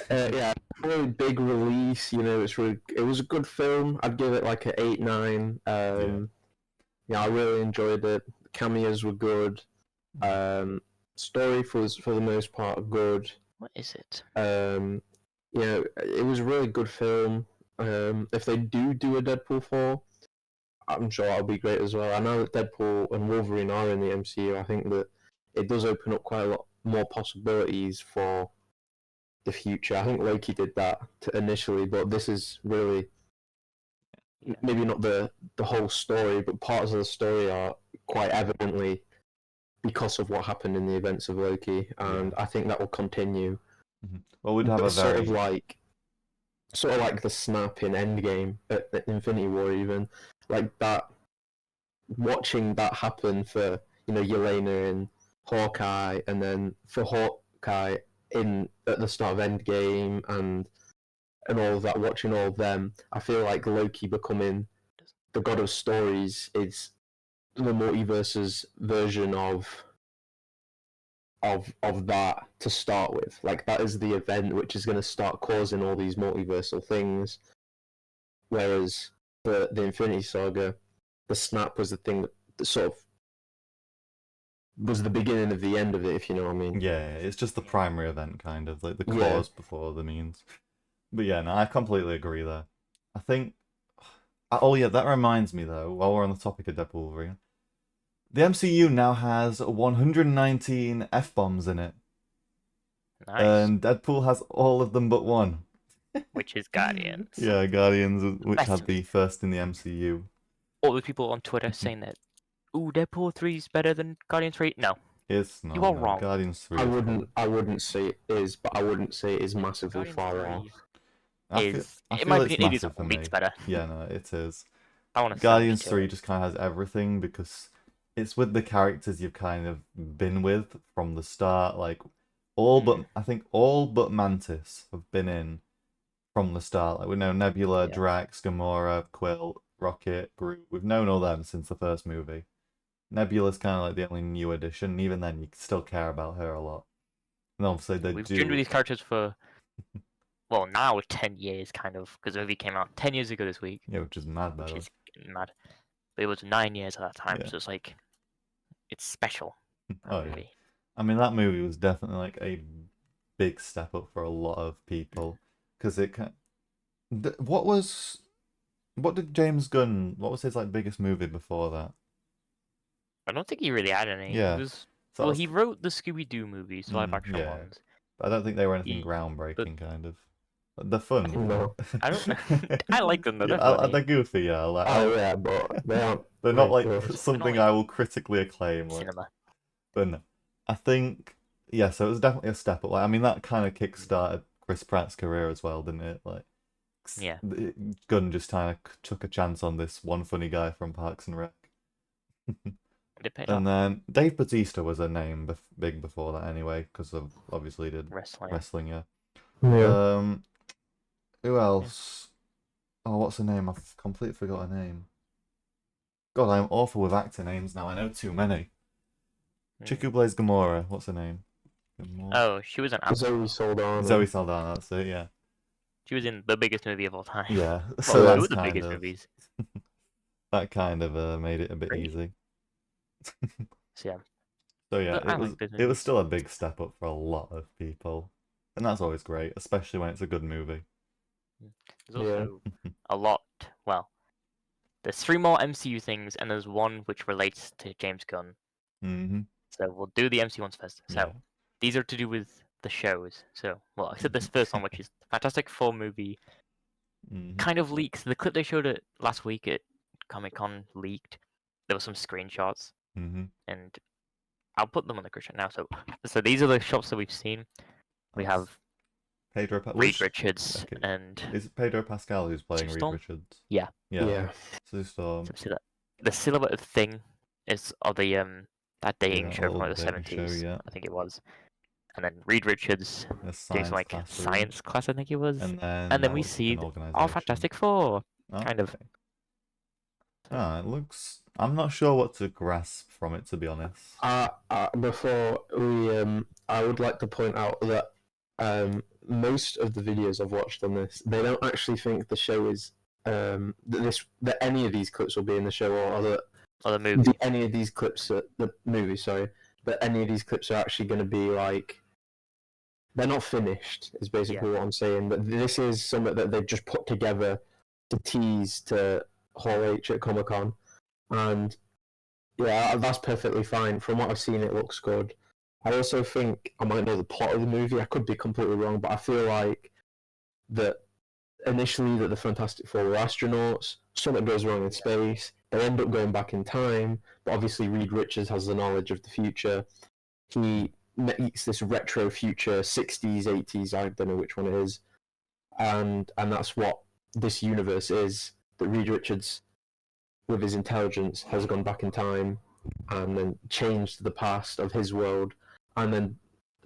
it. Yeah, really big release. You know, it was a good film. I'd give it like an 8-9. Yeah, I really enjoyed it. The cameos were good. Story was for the most part good. What is it? You know, it was a really good film. If they do a Deadpool 4, I'm sure that'll be great as well. I know that Deadpool and Wolverine are in the MCU. I think that it does open up quite a lot more possibilities for the future. I think Loki did that initially, but this is really maybe not the whole story, but parts of the story are quite evidently because of what happened in the events of Loki, and I think that will continue. Well, we'd have a very sort of like the snap in Endgame, at Infinity War, even like that. Watching that happen for Yelena and Hawkeye, and then for Hawkeye at the start of Endgame, and all of that. Watching all of them, I feel like Loki becoming the god of stories is the multiverse's version of that to start with. Like, that is the event which is going to start causing all these multiversal things. Whereas the Infinity Saga, the snap was the thing that sort of was the beginning of the end of it, if you know what I mean. Yeah, it's just the primary event, kind of like the cause before the means. But yeah, no, I completely agree there. I think Oh yeah, that reminds me though, while we're on the topic of Deadpool Wolverine, the MCU now has 119 F-bombs in it. Nice. And Deadpool has all of them but one. Which is Guardians. Yeah, Guardians, which Best had the first in the MCU. All the people on Twitter saying that, ooh, Deadpool 3 is better than Guardians 3. No. It's not. You are no, wrong. Guardians 3. I wouldn't say it is, but I wouldn't say it is massively Guardians far 3 off. I in feel my it's opinion, it is massive for weeks me. better. Yeah, no, it is. I want to Guardians 3 just kind of has everything because it's with the characters you've kind of been with from the start. Like, I think all but Mantis have been in from the start. Like, we know Nebula, Drax, Gamora, Quill, Rocket, Groot. We've known all them since the first movie. Nebula's kind of like the only new addition. And even then, you still care about her a lot. And obviously, We've joined with these characters for, well, now 10 years, kind of, because the movie came out 10 years ago this week. Yeah, which is mad, by the way. Which is mad. But it was 9 years at that time, Yeah. so it's like, it's special. Oh, yeah. I mean, that movie was definitely like a big step up for a lot of people. Because it can... What did James Gunn... What was his like biggest movie before that? I don't think he really had any. Yeah. Well, he wrote the Scooby-Doo movies, the live-action yeah. ones. But I don't think they were anything groundbreaking, kind of. They're fun. No. I don't. I like them though. They're, they're goofy, yeah. Yeah, but they aren't. They're not like good. something I will critically acclaim. Like. Cinema. But no, I think so. It was definitely a step up. Like, I mean, that kind of kickstarted Chris Pratt's career as well, didn't it? Like, yeah. Gunn just kind of took a chance on this one funny guy from Parks and Rec. And then Dave Bautista was a name big before that anyway, because of obviously did wrestling, yeah. Who else? Oh, what's her name? I've completely forgot her name. God, I'm awful with actor names now. I know too many. Chick who plays Gamora. What's her name? Gamora. Oh, she was an Zoe Saldana. Zoe Saldana. That's it. Yeah. She was in the biggest movie of all time. Yeah. So that's the biggest movies. That kind of made it a bit easy. Yeah. So yeah, it was still a big step up for a lot of people, and that's always great, especially when it's a good movie. There's also a lot. Well, there's 3 more MCU things, and there's one which relates to James Gunn. Mm-hmm. So we'll do the MCU ones first. So these are to do with the shows. So, well, except this first one, which is Fantastic Four movie, kind of leaks. The clip they showed it last week at Comic-Con leaked. There were some screenshots, and I'll put them on the group chat now. So these are the shots that we've seen. We have Reed Richards and is it Pedro Pascal who's playing Reed Richards? Yeah. Sue Storm. So the silhouette of Thing is of the that dating show from like the 70s, I think it was. And then Reed Richards doing some like science class, I think it was. And then we see our Fantastic Four, kind of. It looks. I'm not sure what to grasp from it, to be honest. Before we, I would like to point out that most of the videos I've watched on this, they don't actually think the show is that any of these clips will be in the show, or the movie. Any of these clips, the movie, sorry, but any of these clips are actually going to be like, they're not finished. Is basically what I'm saying. But this is something that they've just put together to tease to Hall H at Comic-Con, and yeah, that's perfectly fine. From what I've seen, it looks good. I also think I might know the plot of the movie. I could be completely wrong, but I feel like that initially that the Fantastic Four were astronauts. Something goes wrong in space. They end up going back in time, but obviously Reed Richards has the knowledge of the future. He meets this retro future, 60s, 80s, I don't know which one it is, and that's what this universe is. That Reed Richards, with his intelligence, has gone back in time and then changed the past of his world. And then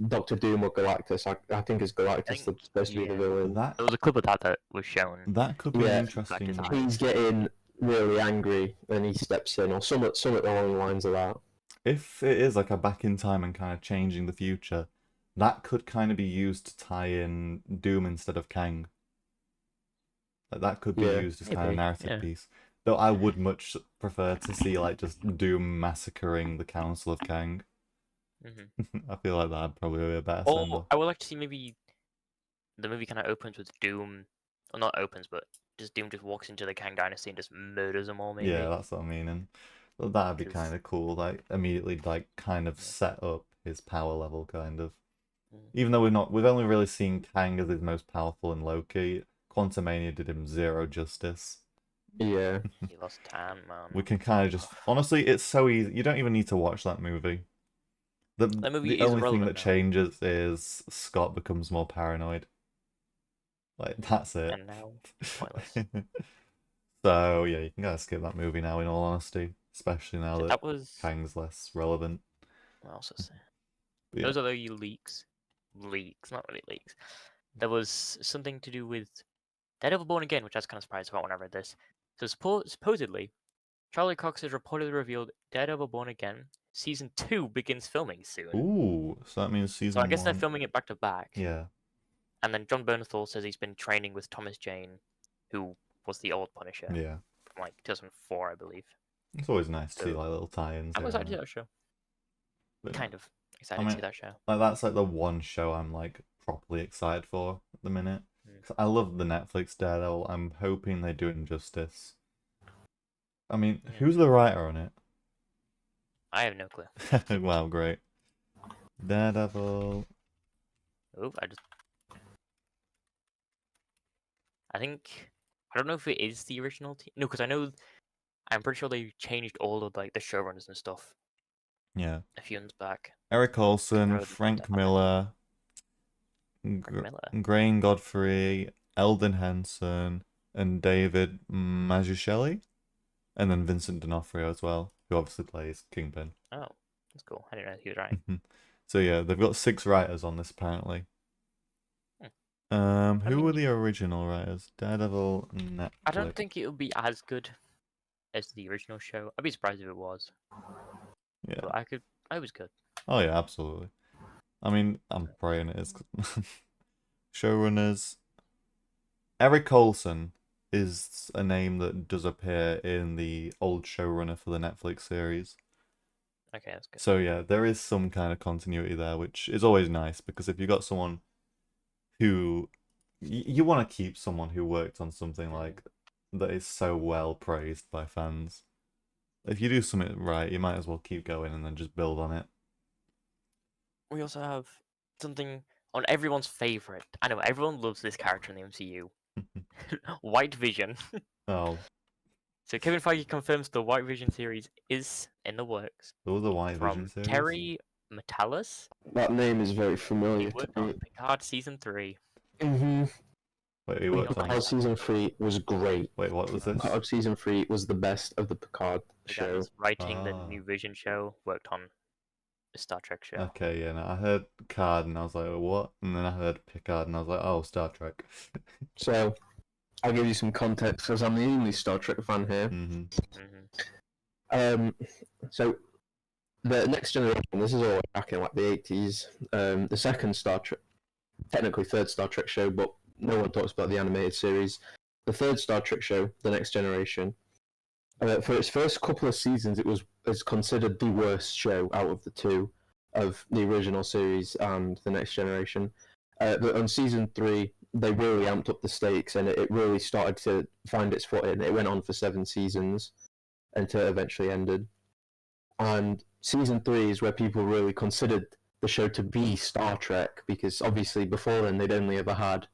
Doctor Doom or Galactus, I think it's Galactus that's supposed to be the villain. There was a clip of that was shown. That could be interesting. He's getting really angry and he steps in, or something along the lines of that. If it is like a back in time and kind of changing the future, that could kind of be used to tie in Doom instead of Kang. Like, that could be used as kind of a narrative piece. Though I would much prefer to see like just Doom massacring the Council of Kang. I feel like that'd probably be a better send-off. I would like to see maybe the movie kind of opens with Doom, or not opens, but Doom just walks into the Kang Dynasty and just murders them all. Maybe. Yeah, that's what I mean. And well, that'd be 'Cause- kind of cool. Like immediately, like kind of Yeah. set up his power level, kind of. Mm. Even though we've only really seen Kang as his most powerful in Loki. Quantumania did him zero justice. Yeah. He lost Tan, man. We can kind of just honestly, it's so easy. You don't even need to watch that movie. That movie The is only thing relevant that now. changes is Scott becomes more paranoid. Like that's it. And now, pointless. So yeah, you can kind of skip that movie now. In all honesty, especially now that That was. Kang's less relevant. What else was there? But yeah. Those are the leaks. Leaks, not really leaks. There was something to do with Daredevil Born Again, which I was kind of surprised about when I read this. So supposedly, Charlie Cox has reportedly revealed Daredevil Born Again Season 2 begins filming soon. Ooh, so that means season So I guess they're one. filming it back to back. Yeah. And then John Bernthal says he's been training with Thomas Jane, who was the old Punisher Yeah. from like 2004, I believe. It's always nice to see So- like little tie-ins. I'm here excited and to see there. that show. But Kind of excited I to mean- see that show. Like that's like the one show I'm like properly excited for at the minute. Mm. 'Cause I love the Netflix Daredevil. I'm hoping they do it justice. I mean, Yeah. who's the writer on it? I have no clue. Wow, great. Daredevil. Oh, I think I don't know if it is the original team. No, because I'm pretty sure they changed all of like the showrunners and stuff Yeah. a few months back. Eric Olson, Road Frank Development. Miller, Miller. Grain Godfrey, Eldon Henson, and David Mazzucchelli. And then Vincent D'Onofrio as well, who obviously plays Kingpin. Oh, that's cool. I didn't know he was right. So yeah, they've got 6 writers on this apparently. I Who were mean- the original writers? Daredevil, Netflix. I don't think it'll be as good as the original show. I'd be surprised if it was. Yeah. But I was good. Oh yeah, absolutely. I mean, I'm praying it is. Showrunners. Eric Olson is a name that does appear in the old showrunner for the Netflix series. Okay, that's good. So yeah, there is some kind of continuity there, which is always nice because if you got someone who you want to keep someone who worked on something like that is so well praised by fans. If you do something right, you might as well keep going and then just build on it. We also have something on everyone's favorite. I know everyone loves this character in the MCU. White Vision. Oh, So Kevin Feige confirms the White Vision series is in the works there was a White from Vision series. Terry Metalis. That name is very He familiar worked to on me. Picard season 3. Mm-hmm. Wait, he Wait, worked okay. on. Picard season 3 was great. Wait, what was this? Picard season 3 was the best of the Picard The guy show. that's writing the Ah. new Vision show worked on the Star Trek show. Okay, yeah, no, I heard Card and I was like, what? And then I heard Picard and I was like, oh, Star Trek. So, I'll give you some context because I'm the only Star Trek fan here. hmm So, the Next Generation, this is all back in like the 80s. The second Star Trek, technically third Star Trek show, but no one talks about the animated series. The third Star Trek show, The Next Generation, for its first couple of seasons, it was considered the worst show out of the two of the original series and The Next Generation. But on season 3, they really amped up the stakes and it really started to find its footing. It went on for 7 seasons until it eventually ended. And season 3 is where people really considered the show to be Star Trek because obviously before then they'd only ever had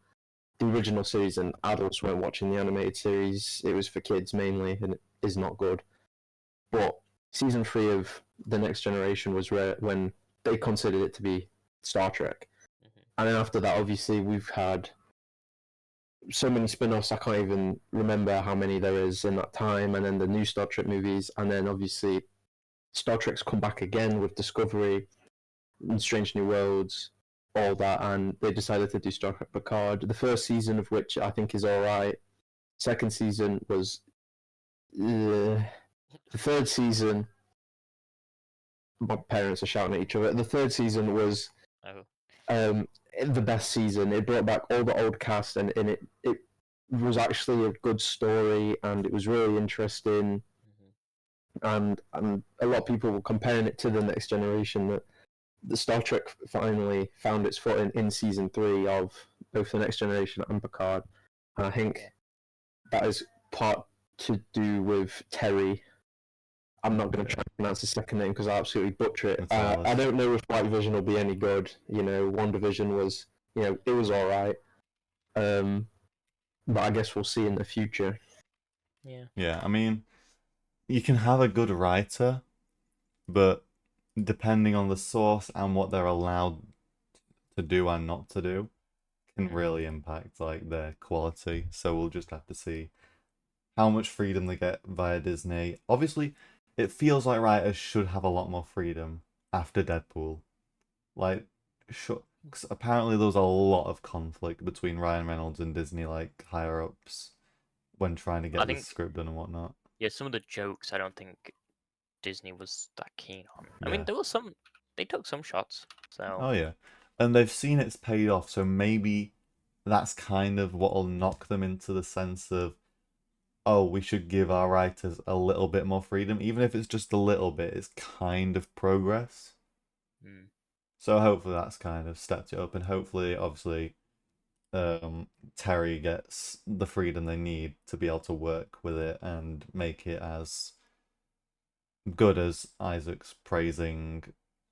the original series and adults weren't watching the animated series. It was for kids mainly and it is not good. But season 3 of The Next Generation was when they considered it to be Star Trek. And then after that, obviously, we've had so many spin-offs, I can't even remember how many there is in that time, and then the new Star Trek movies, and then obviously Star Trek's come back again with Discovery, and Strange New Worlds, all that, and they decided to do Star Trek Picard, the first season of which I think is alright. Second season was... the third season... My parents are shouting at each other. The third season was... Oh. The best season. It brought back all the old cast, and it was actually a good story, and it was really interesting. And a lot of people were comparing it to The Next Generation. That the Star Trek finally found its footing in season 3 of both The Next Generation and Picard. And I think that is part to do with Terry. I'm not going to try and pronounce his second name because I absolutely butcher it. I don't know if White Vision will be any good. You know, WandaVision was, it was all right. But I guess we'll see in the future. Yeah. Yeah, I mean, you can have a good writer, but depending on the source and what they're allowed to do and not to do, can really impact like their quality. So we'll just have to see how much freedom they get via Disney. Obviously, it feels like writers should have a lot more freedom after Deadpool. Like, cause apparently there was a lot of conflict between Ryan Reynolds and Disney, like higher ups, when trying to get the script done and whatnot. Yeah, some of the jokes I don't think Disney was that keen on. I mean, there was some. They took some shots. So. Oh yeah, and they've seen it's paid off. So maybe that's kind of what'll knock them into the sense of, oh, we should give our writers a little bit more freedom, even if it's just a little bit. It's kind of progress. So hopefully that's kind of stepped it up, and hopefully, obviously, Terry gets the freedom they need to be able to work with it and make it as good as Isaac's praising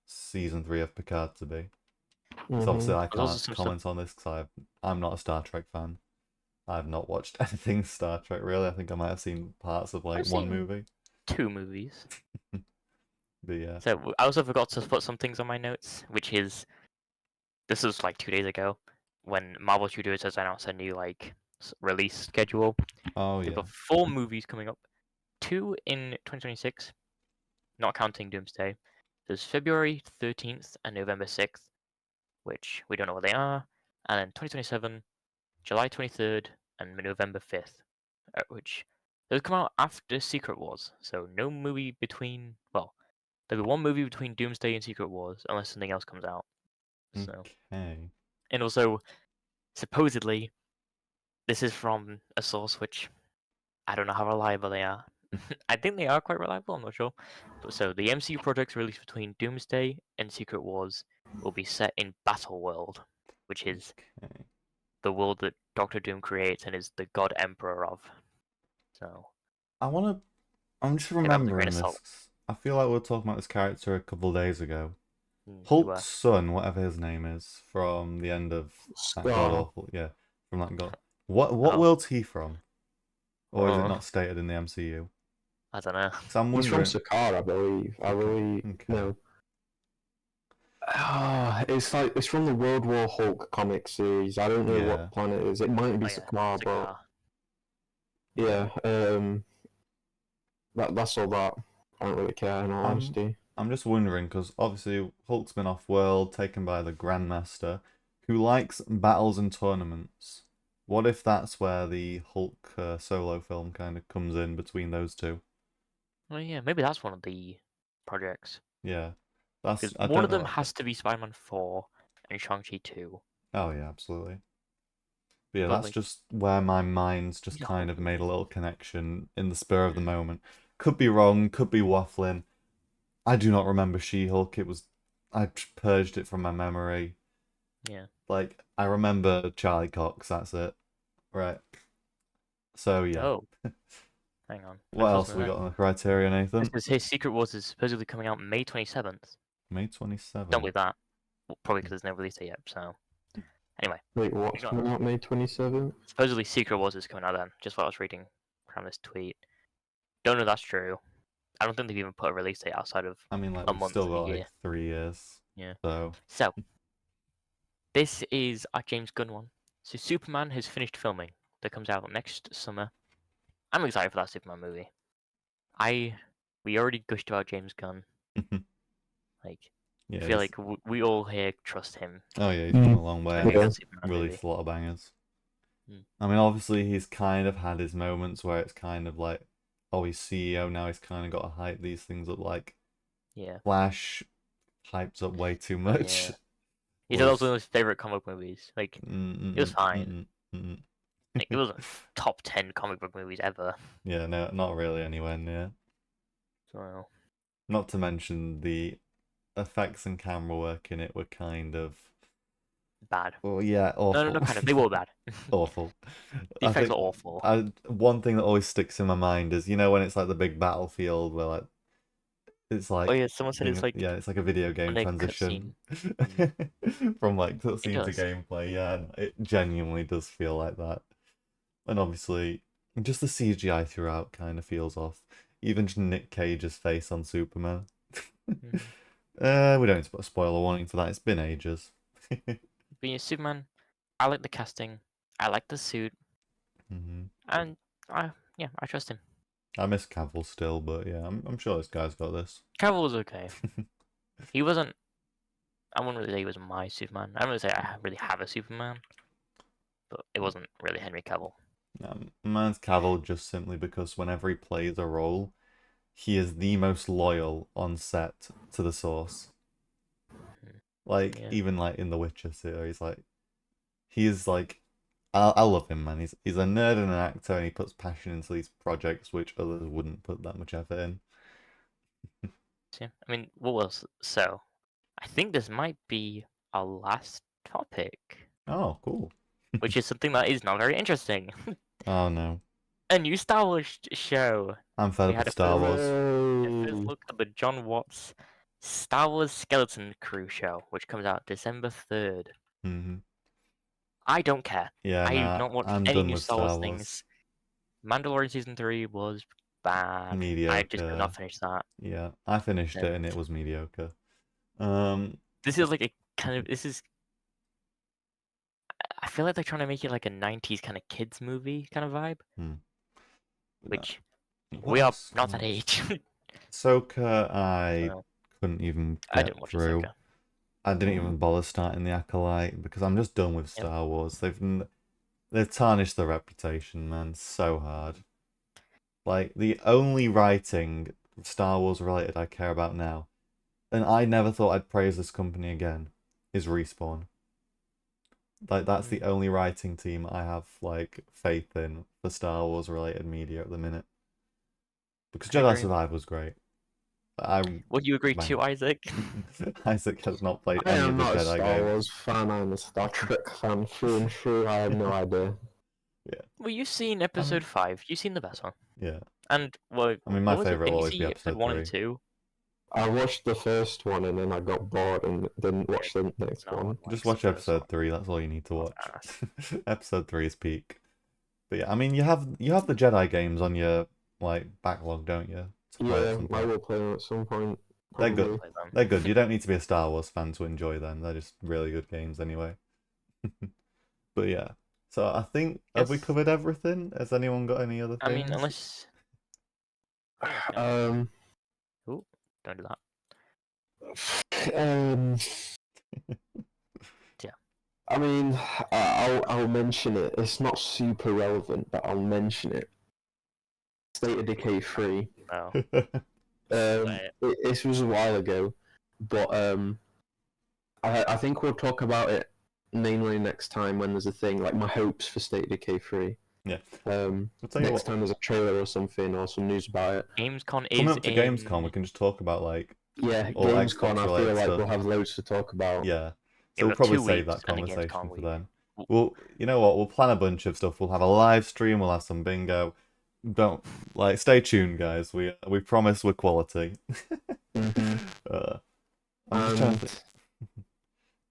season 3 of Picard to be. So obviously I can't comment on this because I'm not a Star Trek fan. I've not watched anything Star Trek really. I think I might have seen parts of like one movie. 2 movies. But yeah. So I also forgot to put some things on my notes, which is this was like 2 days ago when Marvel Studios has announced a new like release schedule. Oh They've yeah. got 4 movies coming up, 2 in 2026, not counting Doomsday. There's February 13th and November 6th, which we don't know what they are, and then 2027, July 23rd and November 5th, which those come out after Secret Wars. So no movie between. Well, there'll be one movie between Doomsday and Secret Wars, unless something else comes out. So. Okay. And also, supposedly, this is from a source which I don't know how reliable they are. I think they are quite reliable, I'm not sure. But so, the MCU projects released between Doomsday and Secret Wars will be set in Battle World, which is the world that Doctor Doom creates and is the God Emperor of. So. I'm just remembering this. I feel like we were talking about this character a couple of days ago. Hulk's son, whatever his name is, from the end of that God Awful. Yeah, from that God. What world's he from? Or is it not stated in the MCU? I don't know. He's from Sakaar, I believe. No. It's from the World War Hulk comic series. I don't know what planet it is. It might be Sakaar, but yeah. That's all that. I don't really care, in all honesty. I'm just wondering, because obviously Hulk's been off-world, taken by the Grandmaster, who likes battles and tournaments. What if that's where the Hulk solo film kind of comes in between those two? Well, yeah, maybe that's one of the projects. Yeah. One of them has to be Spider-Man 4 and Shang-Chi 2. Oh, yeah, absolutely. But yeah, that's just where my mind's just kind of made a little connection in the spur of the moment. Could be wrong, could be waffling. I do not remember She-Hulk. I purged it from my memory. Yeah. Like, I remember Charlie Cox, that's it. Right. So, yeah. Oh. Hang on. What else have we got on the criteria, Nathan? Because his Secret Wars is supposedly coming out May 27th. May 27th? Don't believe that. Well, probably because there's no release date yet, so... Anyway. Wait, what's coming out May 27th? Supposedly Secret Wars is coming out then, just what I was reading from this tweet. Don't know if that's true. I don't think they've even put a release date outside of a month. Still got like 3 years. Yeah. So, this is a James Gunn one. So Superman has finished filming. That comes out next summer. I'm excited for that Superman movie. We already gushed about James Gunn. I feel like we all here trust him. Oh yeah, he's come a long way. Released a lot of bangers. I mean, obviously he's kind of had his moments where it's kind of like, oh, he's CEO now. He's kind of got to hype these things up. Like, Flash hypes up way too much. Yeah. He said that was one of his favorite comic movies. Like, it was fine. Like, it wasn't top 10 comic book movies ever. Yeah, no, not really anywhere near. So. Not to mention the effects and camera work in it were kind of bad. Oh yeah, awful. No, kind of. They were bad. Awful. The I effects think are awful. one thing that always sticks in my mind is, when it's like the big battlefield where like it's like Oh yeah, someone said it's like it's like a video game a transition cutscene. from like It cutscene to does. gameplay. Yeah, it genuinely does feel like that. And obviously, just the CGI throughout kind of feels off. Even just Nick Cage's face on Superman. Mhm. We don't need to put a spoiler warning for that. It's been ages. But yeah, Superman, I like the casting. I like the suit, and I trust him. I miss Cavill still, but yeah, I'm sure this guy's got this. Cavill was okay. He wasn't. I wouldn't really say he was my Superman. I don't really say I really have a Superman, but it wasn't really Henry Cavill. Mine's Cavill just simply because whenever he plays a role, he is the most loyal on set to the source. Like, Yeah. even like in The Witcher series, like, he's like, I love him, man. He's a nerd and an actor, and he puts passion into these projects which others wouldn't put that much effort in. Yeah. I mean, what else? So, I think this might be our last topic, Oh, cool. which is something that is not very interesting. Oh no, A new Star Wars show. I'm fed We up had with a Star Wars. First look at the John Watts Star Wars Skeleton Crew show, which comes out December 3rd. I don't care. Yeah, I nah, have not watched I'm any done new with Star Wars Star Wars. things. Mandalorian Season 3 was bad. I just could Mediocre. not finish that. Yeah, I finished it and it was mediocre. This is like a kind of. This is. I feel like they're trying to make it like a 90s kind of kids movie kind of vibe. Which we are not that age. Ahsoka, I So, couldn't even I get didn't watch through. Ahsoka. I didn't even bother starting the Acolyte because I'm just done with Star Wars. They've tarnished their reputation, man, so hard. Like, the only writing Star Wars related I care about now, and I never thought I'd praise this company again, is Respawn. Like, that's the only writing team I have, like, faith in for Star Wars related media at the minute. Because Jedi Survivor was great. Would you agree too, Isaac? Isaac has not played I any of am the not a Jedi Star games. Wars fan. I'm a Star Trek fan through and through. I have no idea. Yeah. Well, you've seen episode 5. You've seen the best one. Yeah. And, well, I mean, my what was it? favourite Didn't will you always be see episode 1 and 3. 2? I watched the first one and then I got bored and didn't watch the next No one. one Just likes watch the first episode one. 3, that's all you need to watch. Ass. Episode 3 is peak. But yeah, I mean, you have the Jedi games on your, like, backlog, don't you? To play at Yeah, some I point. will play them at some point. They're good. Play them. They're good. You don't need to be a Star Wars fan to enjoy them. They're just really good games anyway. But yeah. So I think, have we Yes. covered everything? Has anyone got any other I things? mean, unless. Um, Ooh, don't do that. Yeah. I mean, I'll mention it. It's not super relevant, but I'll mention it. State of Decay 3. No. This was a while ago, but I think we'll talk about it mainly next time when there's a thing, like my hopes for State of Decay 3. Yeah. I'll tell you Next what, time there's a trailer or something or some news about it. Gamescom is coming up to in... Gamescom, we can just talk about, like, Yeah, all Gamescom, Xbox I feel related like stuff. we'll have loads to talk about. Yeah. Yeah, So we'll we've probably got 2 save weeks that and a Gamescom conversation for week. then. Well, you know what? We'll plan a bunch of stuff. We'll have a live stream. We'll have some bingo. Don't stay tuned, guys. We promise we're quality. I'm just trying to think.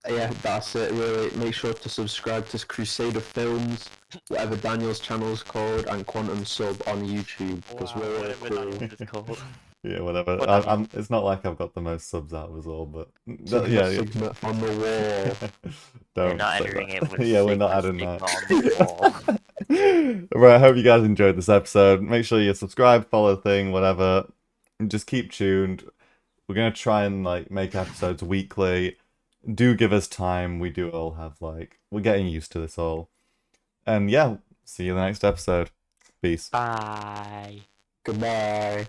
Yeah, that's it. Really, make sure to subscribe to Crusader Films, whatever Daniel's channel is called, and Quantum Sub on YouTube because we're all whatever cool. that is called. Yeah, whatever. What It's not like I've got the most subs out of us all, but Sigma, yeah. Sigma on the wall. We're Don't not say entering that. it with Yeah, we're not Sigma adding that. on the wall. Right, I hope you guys enjoyed this episode. Make sure you subscribe, follow the thing, whatever. And just keep tuned. We're gonna try and make episodes weekly. Do give us time. We do all have we're getting used to this all. And yeah, see you in the next episode. Peace. Bye. Goodbye.